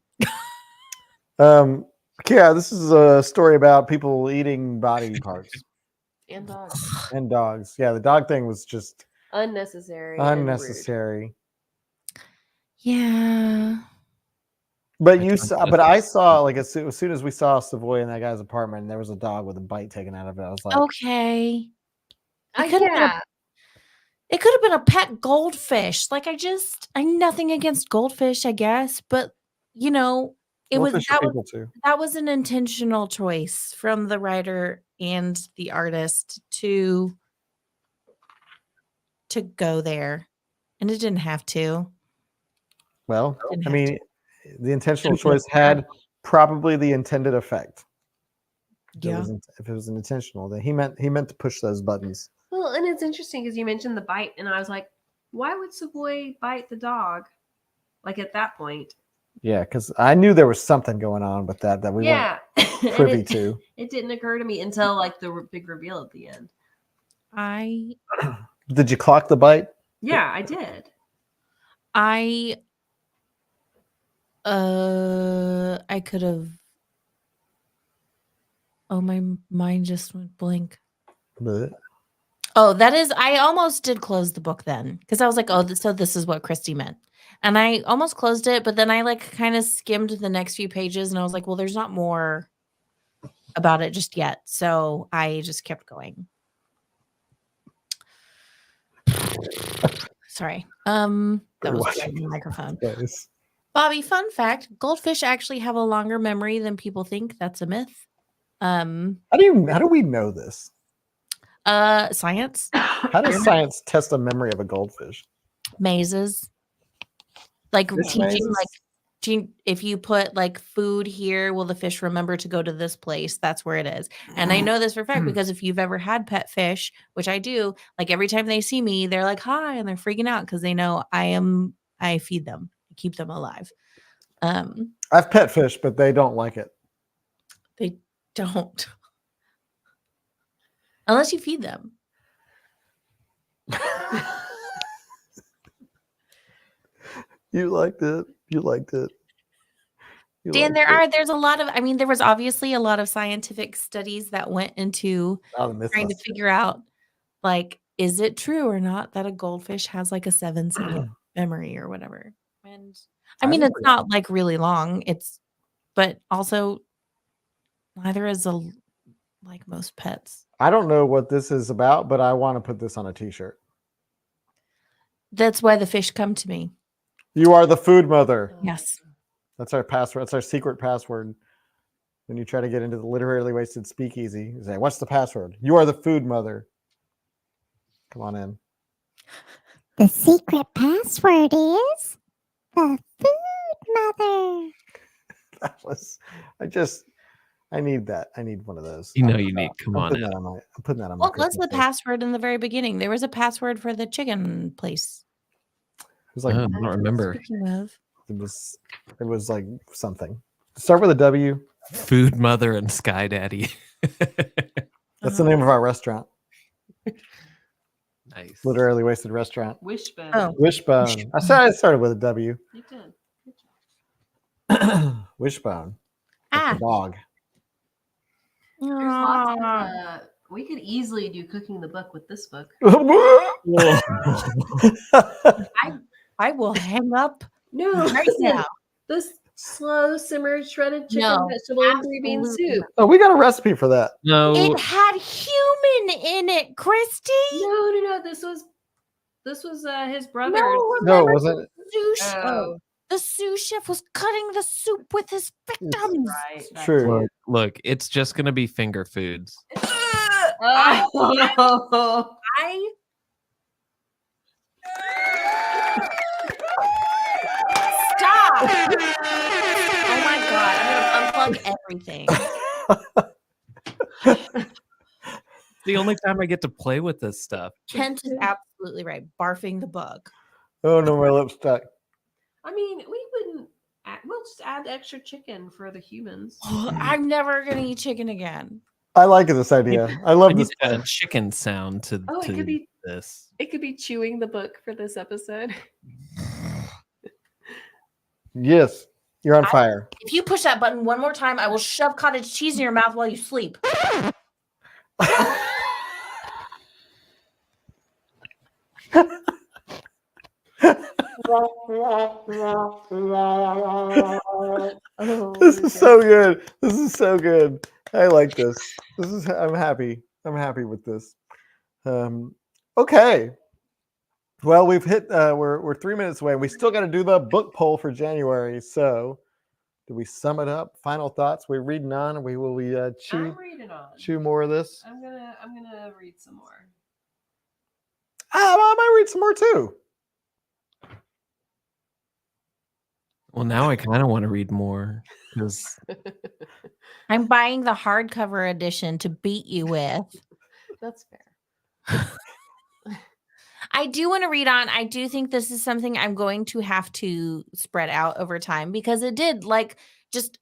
Kira, this is a story about people eating body parts. And dogs. And dogs. Yeah, the dog thing was just unnecessary. Yeah. But I saw like as soon as we saw Savoy in that guy's apartment, and there was a dog with a bite taken out of it. I was like, okay. It could have been a pet goldfish. Like I'm nothing against goldfish, I guess, but that was an intentional choice from the writer and the artist to go there, and it didn't have to. Well, I mean, the intentional choice had probably the intended effect. Yeah. If it was intentional, then he meant to push those buttons. Well, and it's interesting because you mentioned the bite, and I was like, why would Savoy bite the dog? Like at that point, Yeah, because I knew there was something going on with that we Yeah. weren't privy to. It didn't occur to me until like the big reveal at the end. Did you clock the bite? Yeah, I did. I could have. Oh, my mind just went blank. Bleh. Oh, that is. I almost did close the book then because I was like, oh, so this is what Christy meant, and I almost closed it, but then I like kind of skimmed the next few pages, and I was like, well, there's not more about it just yet, so I just kept going. Sorry. That was right in the microphone. Nice. Bobby, fun fact: goldfish actually have a longer memory than people think. That's a myth. How do we know this? Science. How does science test the memory of a goldfish? Mazes. Like Fish teaching, mazes? like if you put like food here, will the fish remember to go to this place? That's where it is. And I know this for a fact because if you've ever had pet fish, which I do, like every time they see me, they're like, hi, and they're freaking out because they know I feed them, keep them alive. I've pet fish, but they don't like it. They don't. Unless you feed them. You liked it. You liked it. You Dan, liked there's a lot of, I mean, there was obviously a lot of scientific studies that went into trying to figure out, like, is it true or not that a goldfish has like a 7-second memory or whatever? And I mean, it's not like really long. But also neither is like most pets. I don't know what this is about, but I want to put this on a t-shirt. That's why the fish come to me. You are the food mother. Yes. That's our password. That's our secret password. When you try to get into the literally wasted speakeasy, you say, what's the password? You are the food mother. Come on in. The secret password is the food mother. That was, I need that. I need one of those. You need. Come on. I'm putting that on my What was Christmas the list. password in the very beginning? There was a password for the chicken place. It was like I don't remember. Speaking of. It was like something. Start with a W. Food Mother and Sky Daddy. That's the name of our restaurant. Nice. Literally wasted restaurant. Wishbone. Oh. Wishbone. I said I started with a W. You did. Wishbone. Like the dog. There's lots of, we could easily do cooking the book with this book. I will hang up No, right listen, now. this slow simmered shredded chicken, No, vegetable, and green bean absolutely soup. Oh, we got a recipe for that. No. It had human in it, Christy. No. This was his brother. No, it wasn't. The sous chef was cutting the soup with his victims. Right. True. Look, it's just gonna be finger foods. Oh. Stop! Oh my god, I'm gonna unplug everything. The only time I get to play with this stuff. Kent is absolutely right. Barfing the bug. Oh no, my lips stuck. I mean, we wouldn't. We'll just add extra chicken for the humans. I'm never gonna eat chicken again. I like this idea. I love I need this. to add a chicken sound to, Oh, it could be this. It could be chewing the book for this episode. Yes, you're on fire. If you push that button one more time, I will shove cottage cheese in your mouth while you sleep. This is so good. This is so good. I like this. I'm happy. I'm happy with this. Okay. Well, we've hit. We're 3 minutes away. We still got to do the book poll for January. So, do we sum it up? Final thoughts. We're reading on. And will we chew? I'm reading on. Chew more of this. I'm gonna read some more. I might read some more too. Well, now I kind of want to read more because I'm buying the hardcover edition to beat you with. That's fair. I do want to read on. I do think this is something I'm going to have to spread out over time because it did, like, just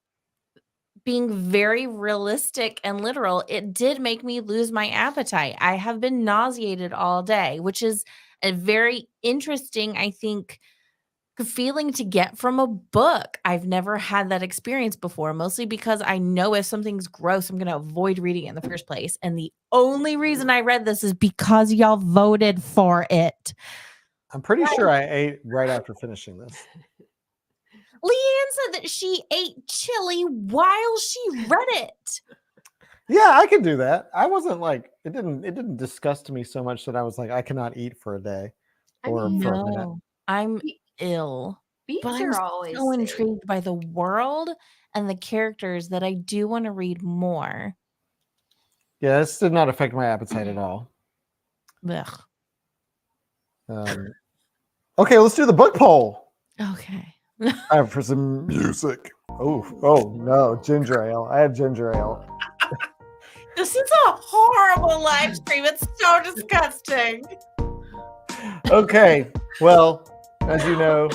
being very realistic and literal, it did make me lose my appetite. I have been nauseated all day, which is a very interesting, I think, feeling to get from a book. I've never had that experience before, mostly because I know if something's gross, I'm going to avoid reading it in the first place. And the only reason I read this is because y'all voted for it. I'm pretty sure I ate right after finishing this. Leanne said that she ate chili while she read it. Yeah, I could do that. I wasn't like it didn't disgust me so much that I was like I cannot eat for a day or for a minute. No, I'm ill. Beets But I'm are always so safe. intrigued by the world and the characters that I do want to read more. Yeah, this did not affect my appetite at all. Ugh. Okay, let's do the book poll. Okay. Time for some music. Oh no, ginger ale. I have ginger ale. This is a horrible live stream. It's so disgusting. Okay, well, as you know,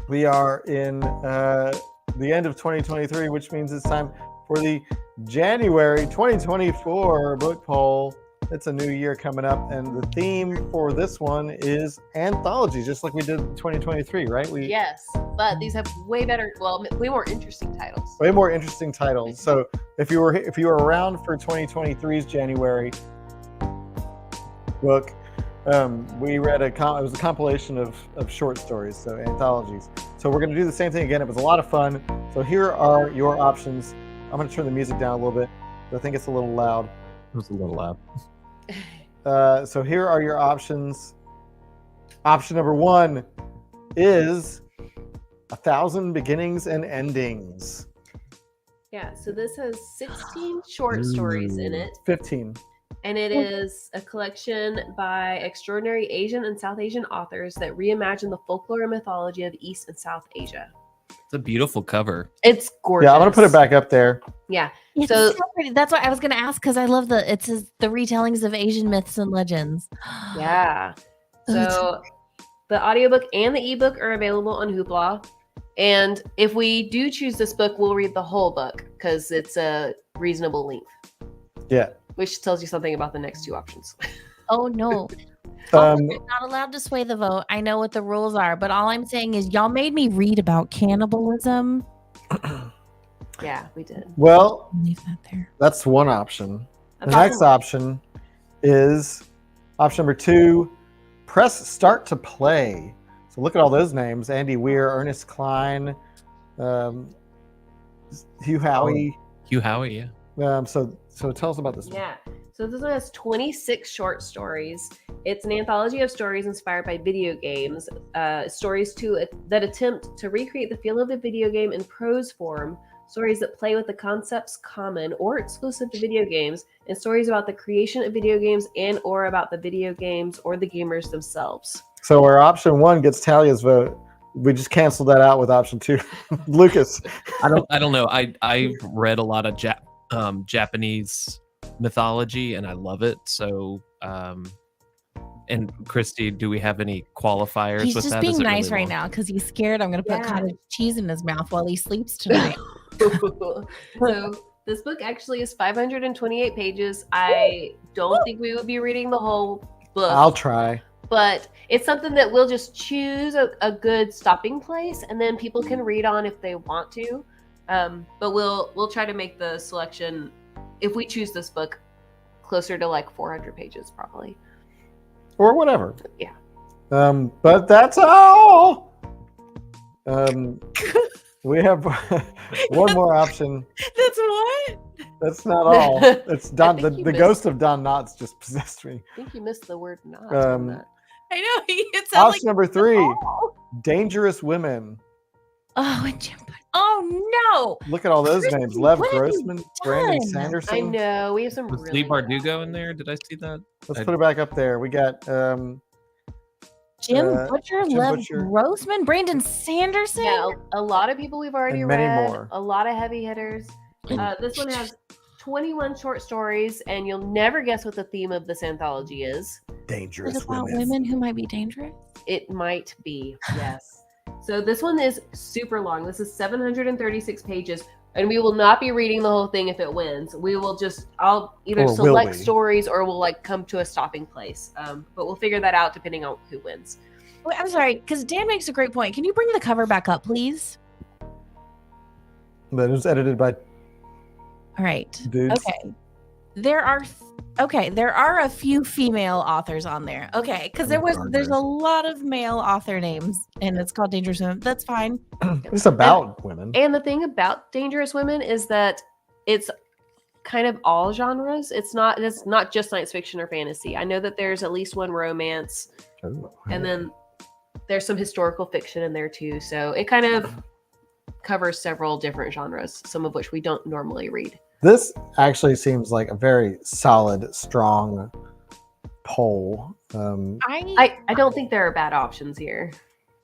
we are in the end of 2023, which means it's time for the January 2024 book poll. It's a new year coming up, and the theme for this one is anthology, just like we did in 2023, right? Yes, but these have way more interesting titles. Way more interesting titles. So if you were around for 2023's January book, we read it was a compilation of short stories, so anthologies. So we're going to do the same thing again. It was a lot of fun. So here are your options. I'm going to turn the music down a little bit. I think it's a little loud. It was a little loud. So here are your options. Option number 1 is 1,000 Beginnings and Endings. Yeah, so this has 16 short stories in it. 15. And it is a collection by extraordinary Asian and South Asian authors that reimagine the folklore and mythology of East and South Asia. It's a beautiful cover. It's gorgeous. Yeah, I'm going to put it back up there. Yeah. It's So- so pretty. That's what I was going to ask because I love the retellings of Asian myths and legends. Yeah. So the audiobook and the ebook are available on Hoopla. And if we do choose this book, we'll read the whole book because it's a reasonable length. Yeah. Which tells you something about the next two options. Oh no. Um, I'm not allowed to sway the vote. I know what the rules are, but all I'm saying is y'all made me read about cannibalism. Yeah, we did. well, Leave that there. that's one option. The That's next awesome. option is option number 2, press start to play. So look at all those names: Andy Weir, Ernest Cline, Hugh Howey. Hugh Howey, yeah. So tell us about this one. Yeah. So this one has 26 short stories. It's an anthology of stories inspired by video games, stories that attempt to recreate the feel of a video game in prose form, stories that play with the concepts common or exclusive to video games, and stories about the creation of video games and or about the video games or the gamers themselves. So our option 1 gets Talia's vote. We just canceled that out with option 2. Lucas. I don't know. I read a lot of Japanese mythology and I love it. So and Christy, do we have any qualifiers He's with just that? being Is it nice really right long? now because he's scared I'm going to put Yeah. cottage cheese in his mouth while he sleeps tonight. So this book actually is 528 pages. I don't think we would be reading the whole book. I'll try. But it's something that we'll just choose a good stopping place, and then people can read on if they want to. But we'll try to make the selection, if we choose this book, closer to like 400 pages probably. Or whatever. Yeah. But that's all. We have one more option. That's what? That's not all. It's Don. think The you missed- ghost of Don Knotts just possessed me. I think you missed the word not Um, on that. I know. It sounds Option number 3, Dangerous Women. Oh, and Jim. Oh no! Look at all those Christy, names: Lev what have you Grossman, Brandon done? Sanderson. I know we have some Was really Lee Bardugo in there? Did I see that? Let's put it back up there. We got Jim Jim Butcher, Lev Butcher. Grossman, Brandon Sanderson. Yeah, a lot of people we've already And many read. more. A lot of heavy hitters. This one has 21 short stories, and you'll never guess what the theme of this anthology is. Dangerous Is it about women. women who might be dangerous? It might be, yes. So this one is super long. This is 736 pages, and we will not be reading the whole thing if it wins. I'll either Or will select we? stories or we'll like come to a stopping place. But we'll figure that out depending on who wins. Wait, I'm sorry, because Dan makes a great point. Can you bring the cover back up, please? That was edited by All right. dudes. Okay. There are a few female authors on there. Okay, because there's a lot of male author names, and it's called Dangerous Women. That's fine. It's about women. And the thing about Dangerous Women is that it's kind of all genres. It's not just science fiction or fantasy. I know that there's at least one romance, Oh, and then there's some historical fiction in there too. So it kind of covers several different genres, some of which we don't normally read. This actually seems like a very solid, strong poll. I don't think there are bad options here.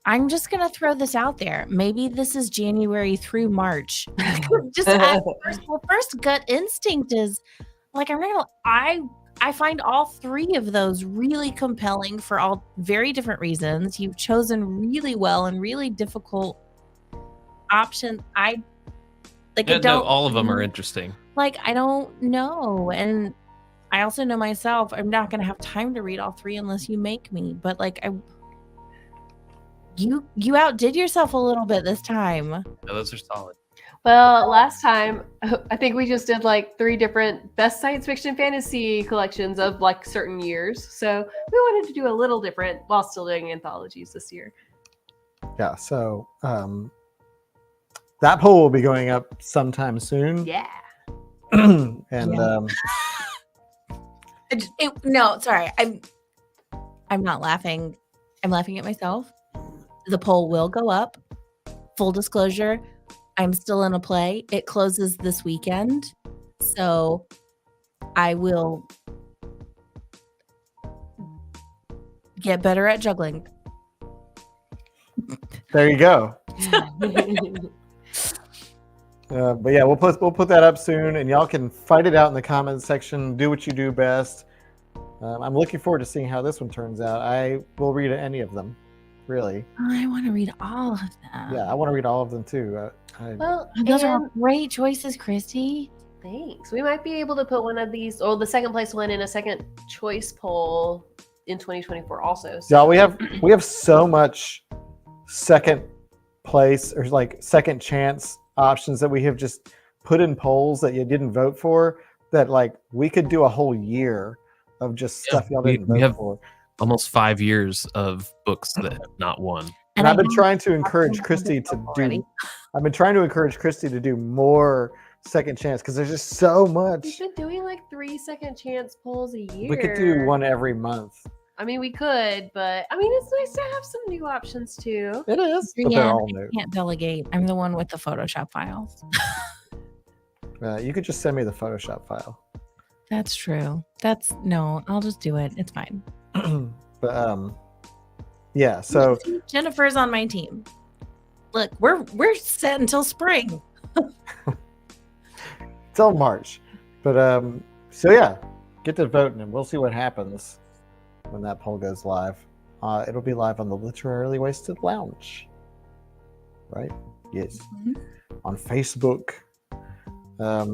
I'm just gonna throw this out there. Maybe this is January through March. First gut instinct is like I find all three of those really compelling for all very different reasons. You've chosen really well and really difficult options. All of them are interesting. Like, I don't know. And I also know myself, I'm not going to have time to read all three unless you make me. But like, you outdid yourself a little bit this time. Yeah, those are solid. Well, last time, I think we just did like 3 different best science fiction fantasy collections of like certain years. So we wanted to do a little different while still doing anthologies this year. Yeah, so that poll will be going up sometime soon. Yeah. And Yeah. No, sorry. I'm not laughing. I'm laughing at myself. The poll will go up. Full disclosure, I'm still in a play. It closes this weekend. So I will get better at juggling. there you go. But yeah, we'll put that up soon, and y'all can fight it out in the comments section. Do what you do best. I'm looking forward to seeing how this one turns out. I will read any of them, really. I want to read all of them. Yeah, I want to read all of them too. Well, Those are and great choices, Christy. thanks. We might be able to put one of these, or the second place one, in a second choice poll in 2024 also. So. Y'all, we have so much second place or like second chance options that we have just put in polls that you didn't vote for, that like we could do a whole year of just stuff y'all didn't vote for. Almost 5 years of books that have not won. And I've been trying to encourage Christy to do. I've been trying to encourage Christy to do more second chance because there's just so much. We've been doing like 3 second chance polls a year. We could do one every month. I mean, we could, but I mean, it's nice to have some new options too. It is, but they're Yeah, all I new. can't delegate. I'm the one with the Photoshop files. You could just send me the Photoshop file. That's true. I'll just do it. It's fine. But yeah. So Jennifer's on my team. Look, we're set until spring. till March. But so yeah, get to voting and we'll see what happens when that poll goes live. It'll be live on the Literarily Wasted Lounge. Right? Yes. Mhm. On Facebook.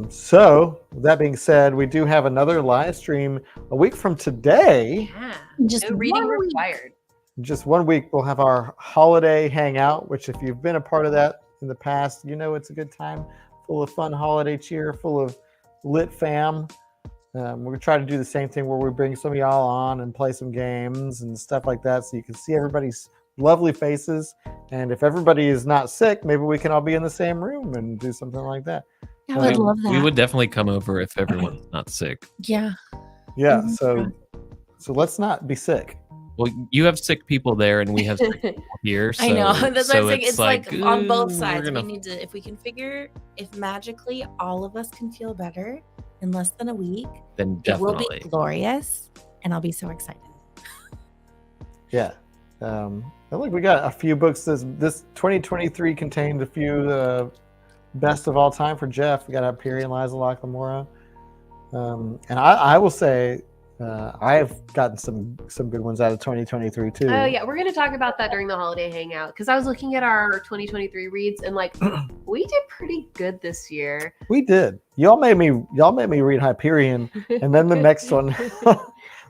So with that being said, we do have another live stream a week from today. Yeah. Just No reading 1 week. required. Just 1 week, we'll have our holiday hangout, which if you've been a part of that in the past, you know it's a good time, full of fun holiday cheer, full of lit fam. We're going to try to do the same thing where we bring some of y'all on and play some games and stuff like that so you can see everybody's lovely faces. And if everybody is not sick, maybe we can all be in the same room and do something like that. I would love that. We would definitely come over if everyone's not sick. Yeah. Yeah, Mhm. so let's not be sick. Well, you have sick people there, and we have sick people here. So, I know. That's what I'm saying. it's It's like on both we're sides. gonna- We need to, if we can figure, if magically all of us can feel better in less than a week, then it will definitely. be glorious, and I'll be so excited. Yeah. Look, we got a few books. This 2023 contained a few best of all time for Jeff. We got Hyperion, Liza Locke Lamora. And I will say I've gotten some good ones out of 2023 too. Oh yeah, we're gonna talk about that during the holiday hangout because I was looking at our 2023 reads and like we did pretty good this year. We did. Y'all made me read Hyperion, and then the next one,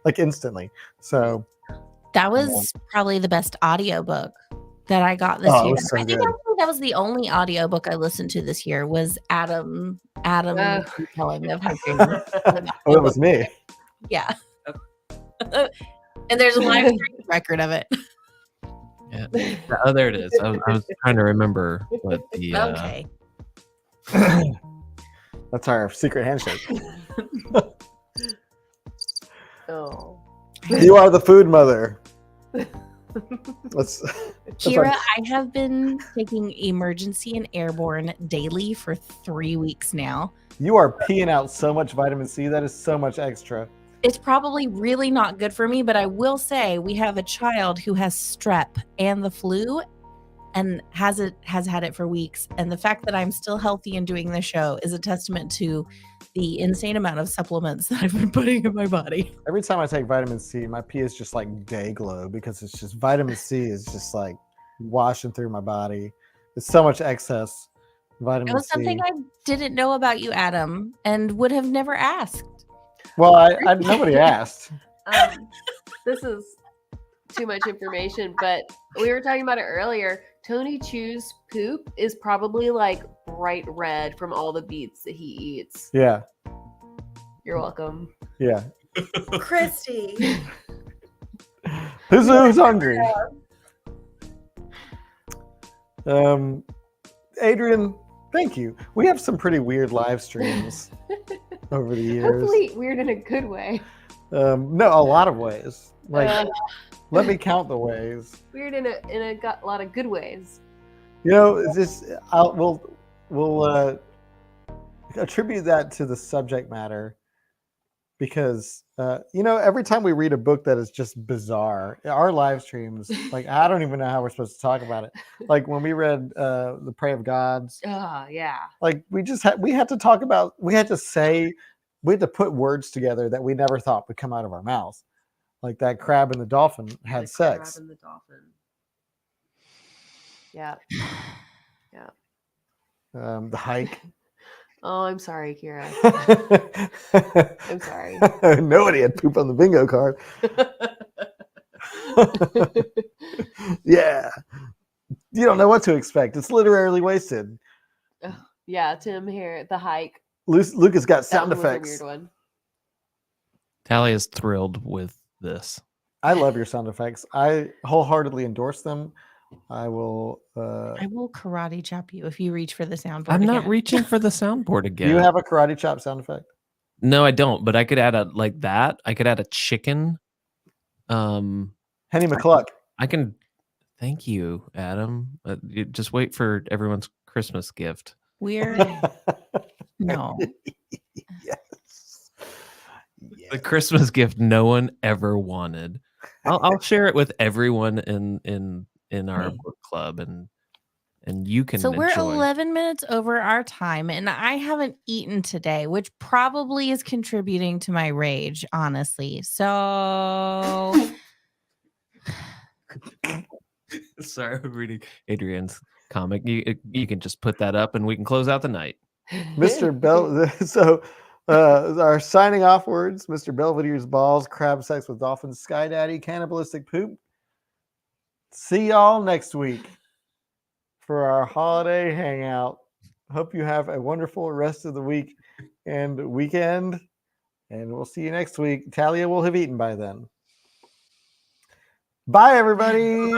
like instantly. So That was probably the best audiobook that I got this it year. was so I think good. actually that was the only audiobook I listened to this year was Adam telling of Hyperion. Oh, it was me. Yeah. And there's a live stream record of it. Yeah. Oh, there it is. I was trying to remember what the. Okay. That's our secret handshake. Oh. You are the food mother. That's Kira, I have been taking emergency and airborne daily for 3 weeks now. You are peeing out so much vitamin C. That is so much extra. It's probably really not good for me, but I will say we have a child who has strep and the flu and has had it for weeks. And the fact that I'm still healthy and doing the show is a testament to the insane amount of supplements that I've been putting in my body. Every time I take vitamin C, my pee is just like day glow because it's just vitamin C is just like washing through my body. It's so much excess vitamin It was C. something I didn't know about you, Adam, and would have never asked. Well, I nobody asked. This is too much information, but we were talking about it earlier. Tony Chu's poop is probably like bright red from all the beets that he eats. Yeah. You're welcome. Yeah. Christy. Who's hungry? Adrian, thank you. We have some pretty weird live streams over the years. Hopefully weird in a good way. No, a lot of ways. Like, let me count the ways. Weird in a lot of good ways. You know, we'll attribute that to the subject matter because every time we read a book that is just bizarre, our live streams, like I don't even know how we're supposed to talk about it. Like when we read The Prey of Gods, Yeah. like we had to put words together that we never thought would come out of our mouths. Like that crab and the dolphin had The sex. crab and the dolphin. Yeah. Yeah. The hike. Oh, I'm sorry, Kira. I'm sorry. Nobody had poop on the bingo card. Yeah. You don't know what to expect. It's literally wasted. Yeah, Tim here, the hike. Lucas got sound That one was a effects. weird one. Talia is thrilled with this. I love your sound effects. I wholeheartedly endorse them. I will karate chop you if you reach for the soundboard. I'm not again. reaching for the soundboard again. Do you have a karate chop sound effect? No, I don't. But I could add I could add a chicken. Henny McCluck. I can. Thank you, Adam. You just wait for everyone's Christmas gift. We're no. Yes. The Christmas gift no one ever wanted. I'll share it with everyone in our book club, and you can. So we're enjoy. 11 minutes over our time, and I haven't eaten today, which probably is contributing to my rage, honestly. So. Sorry, I'm reading Adrian's comic. You can just put that up, and we can close out the night. Mr. Bell. So our signing off words: Mr. Belvedere's balls, crab sex with dolphins, Sky Daddy, cannibalistic poop. See y'all next week for our holiday hangout. Hope you have a wonderful rest of the week and weekend, and we'll see you next week. Talia will have eaten by then. Bye, everybody.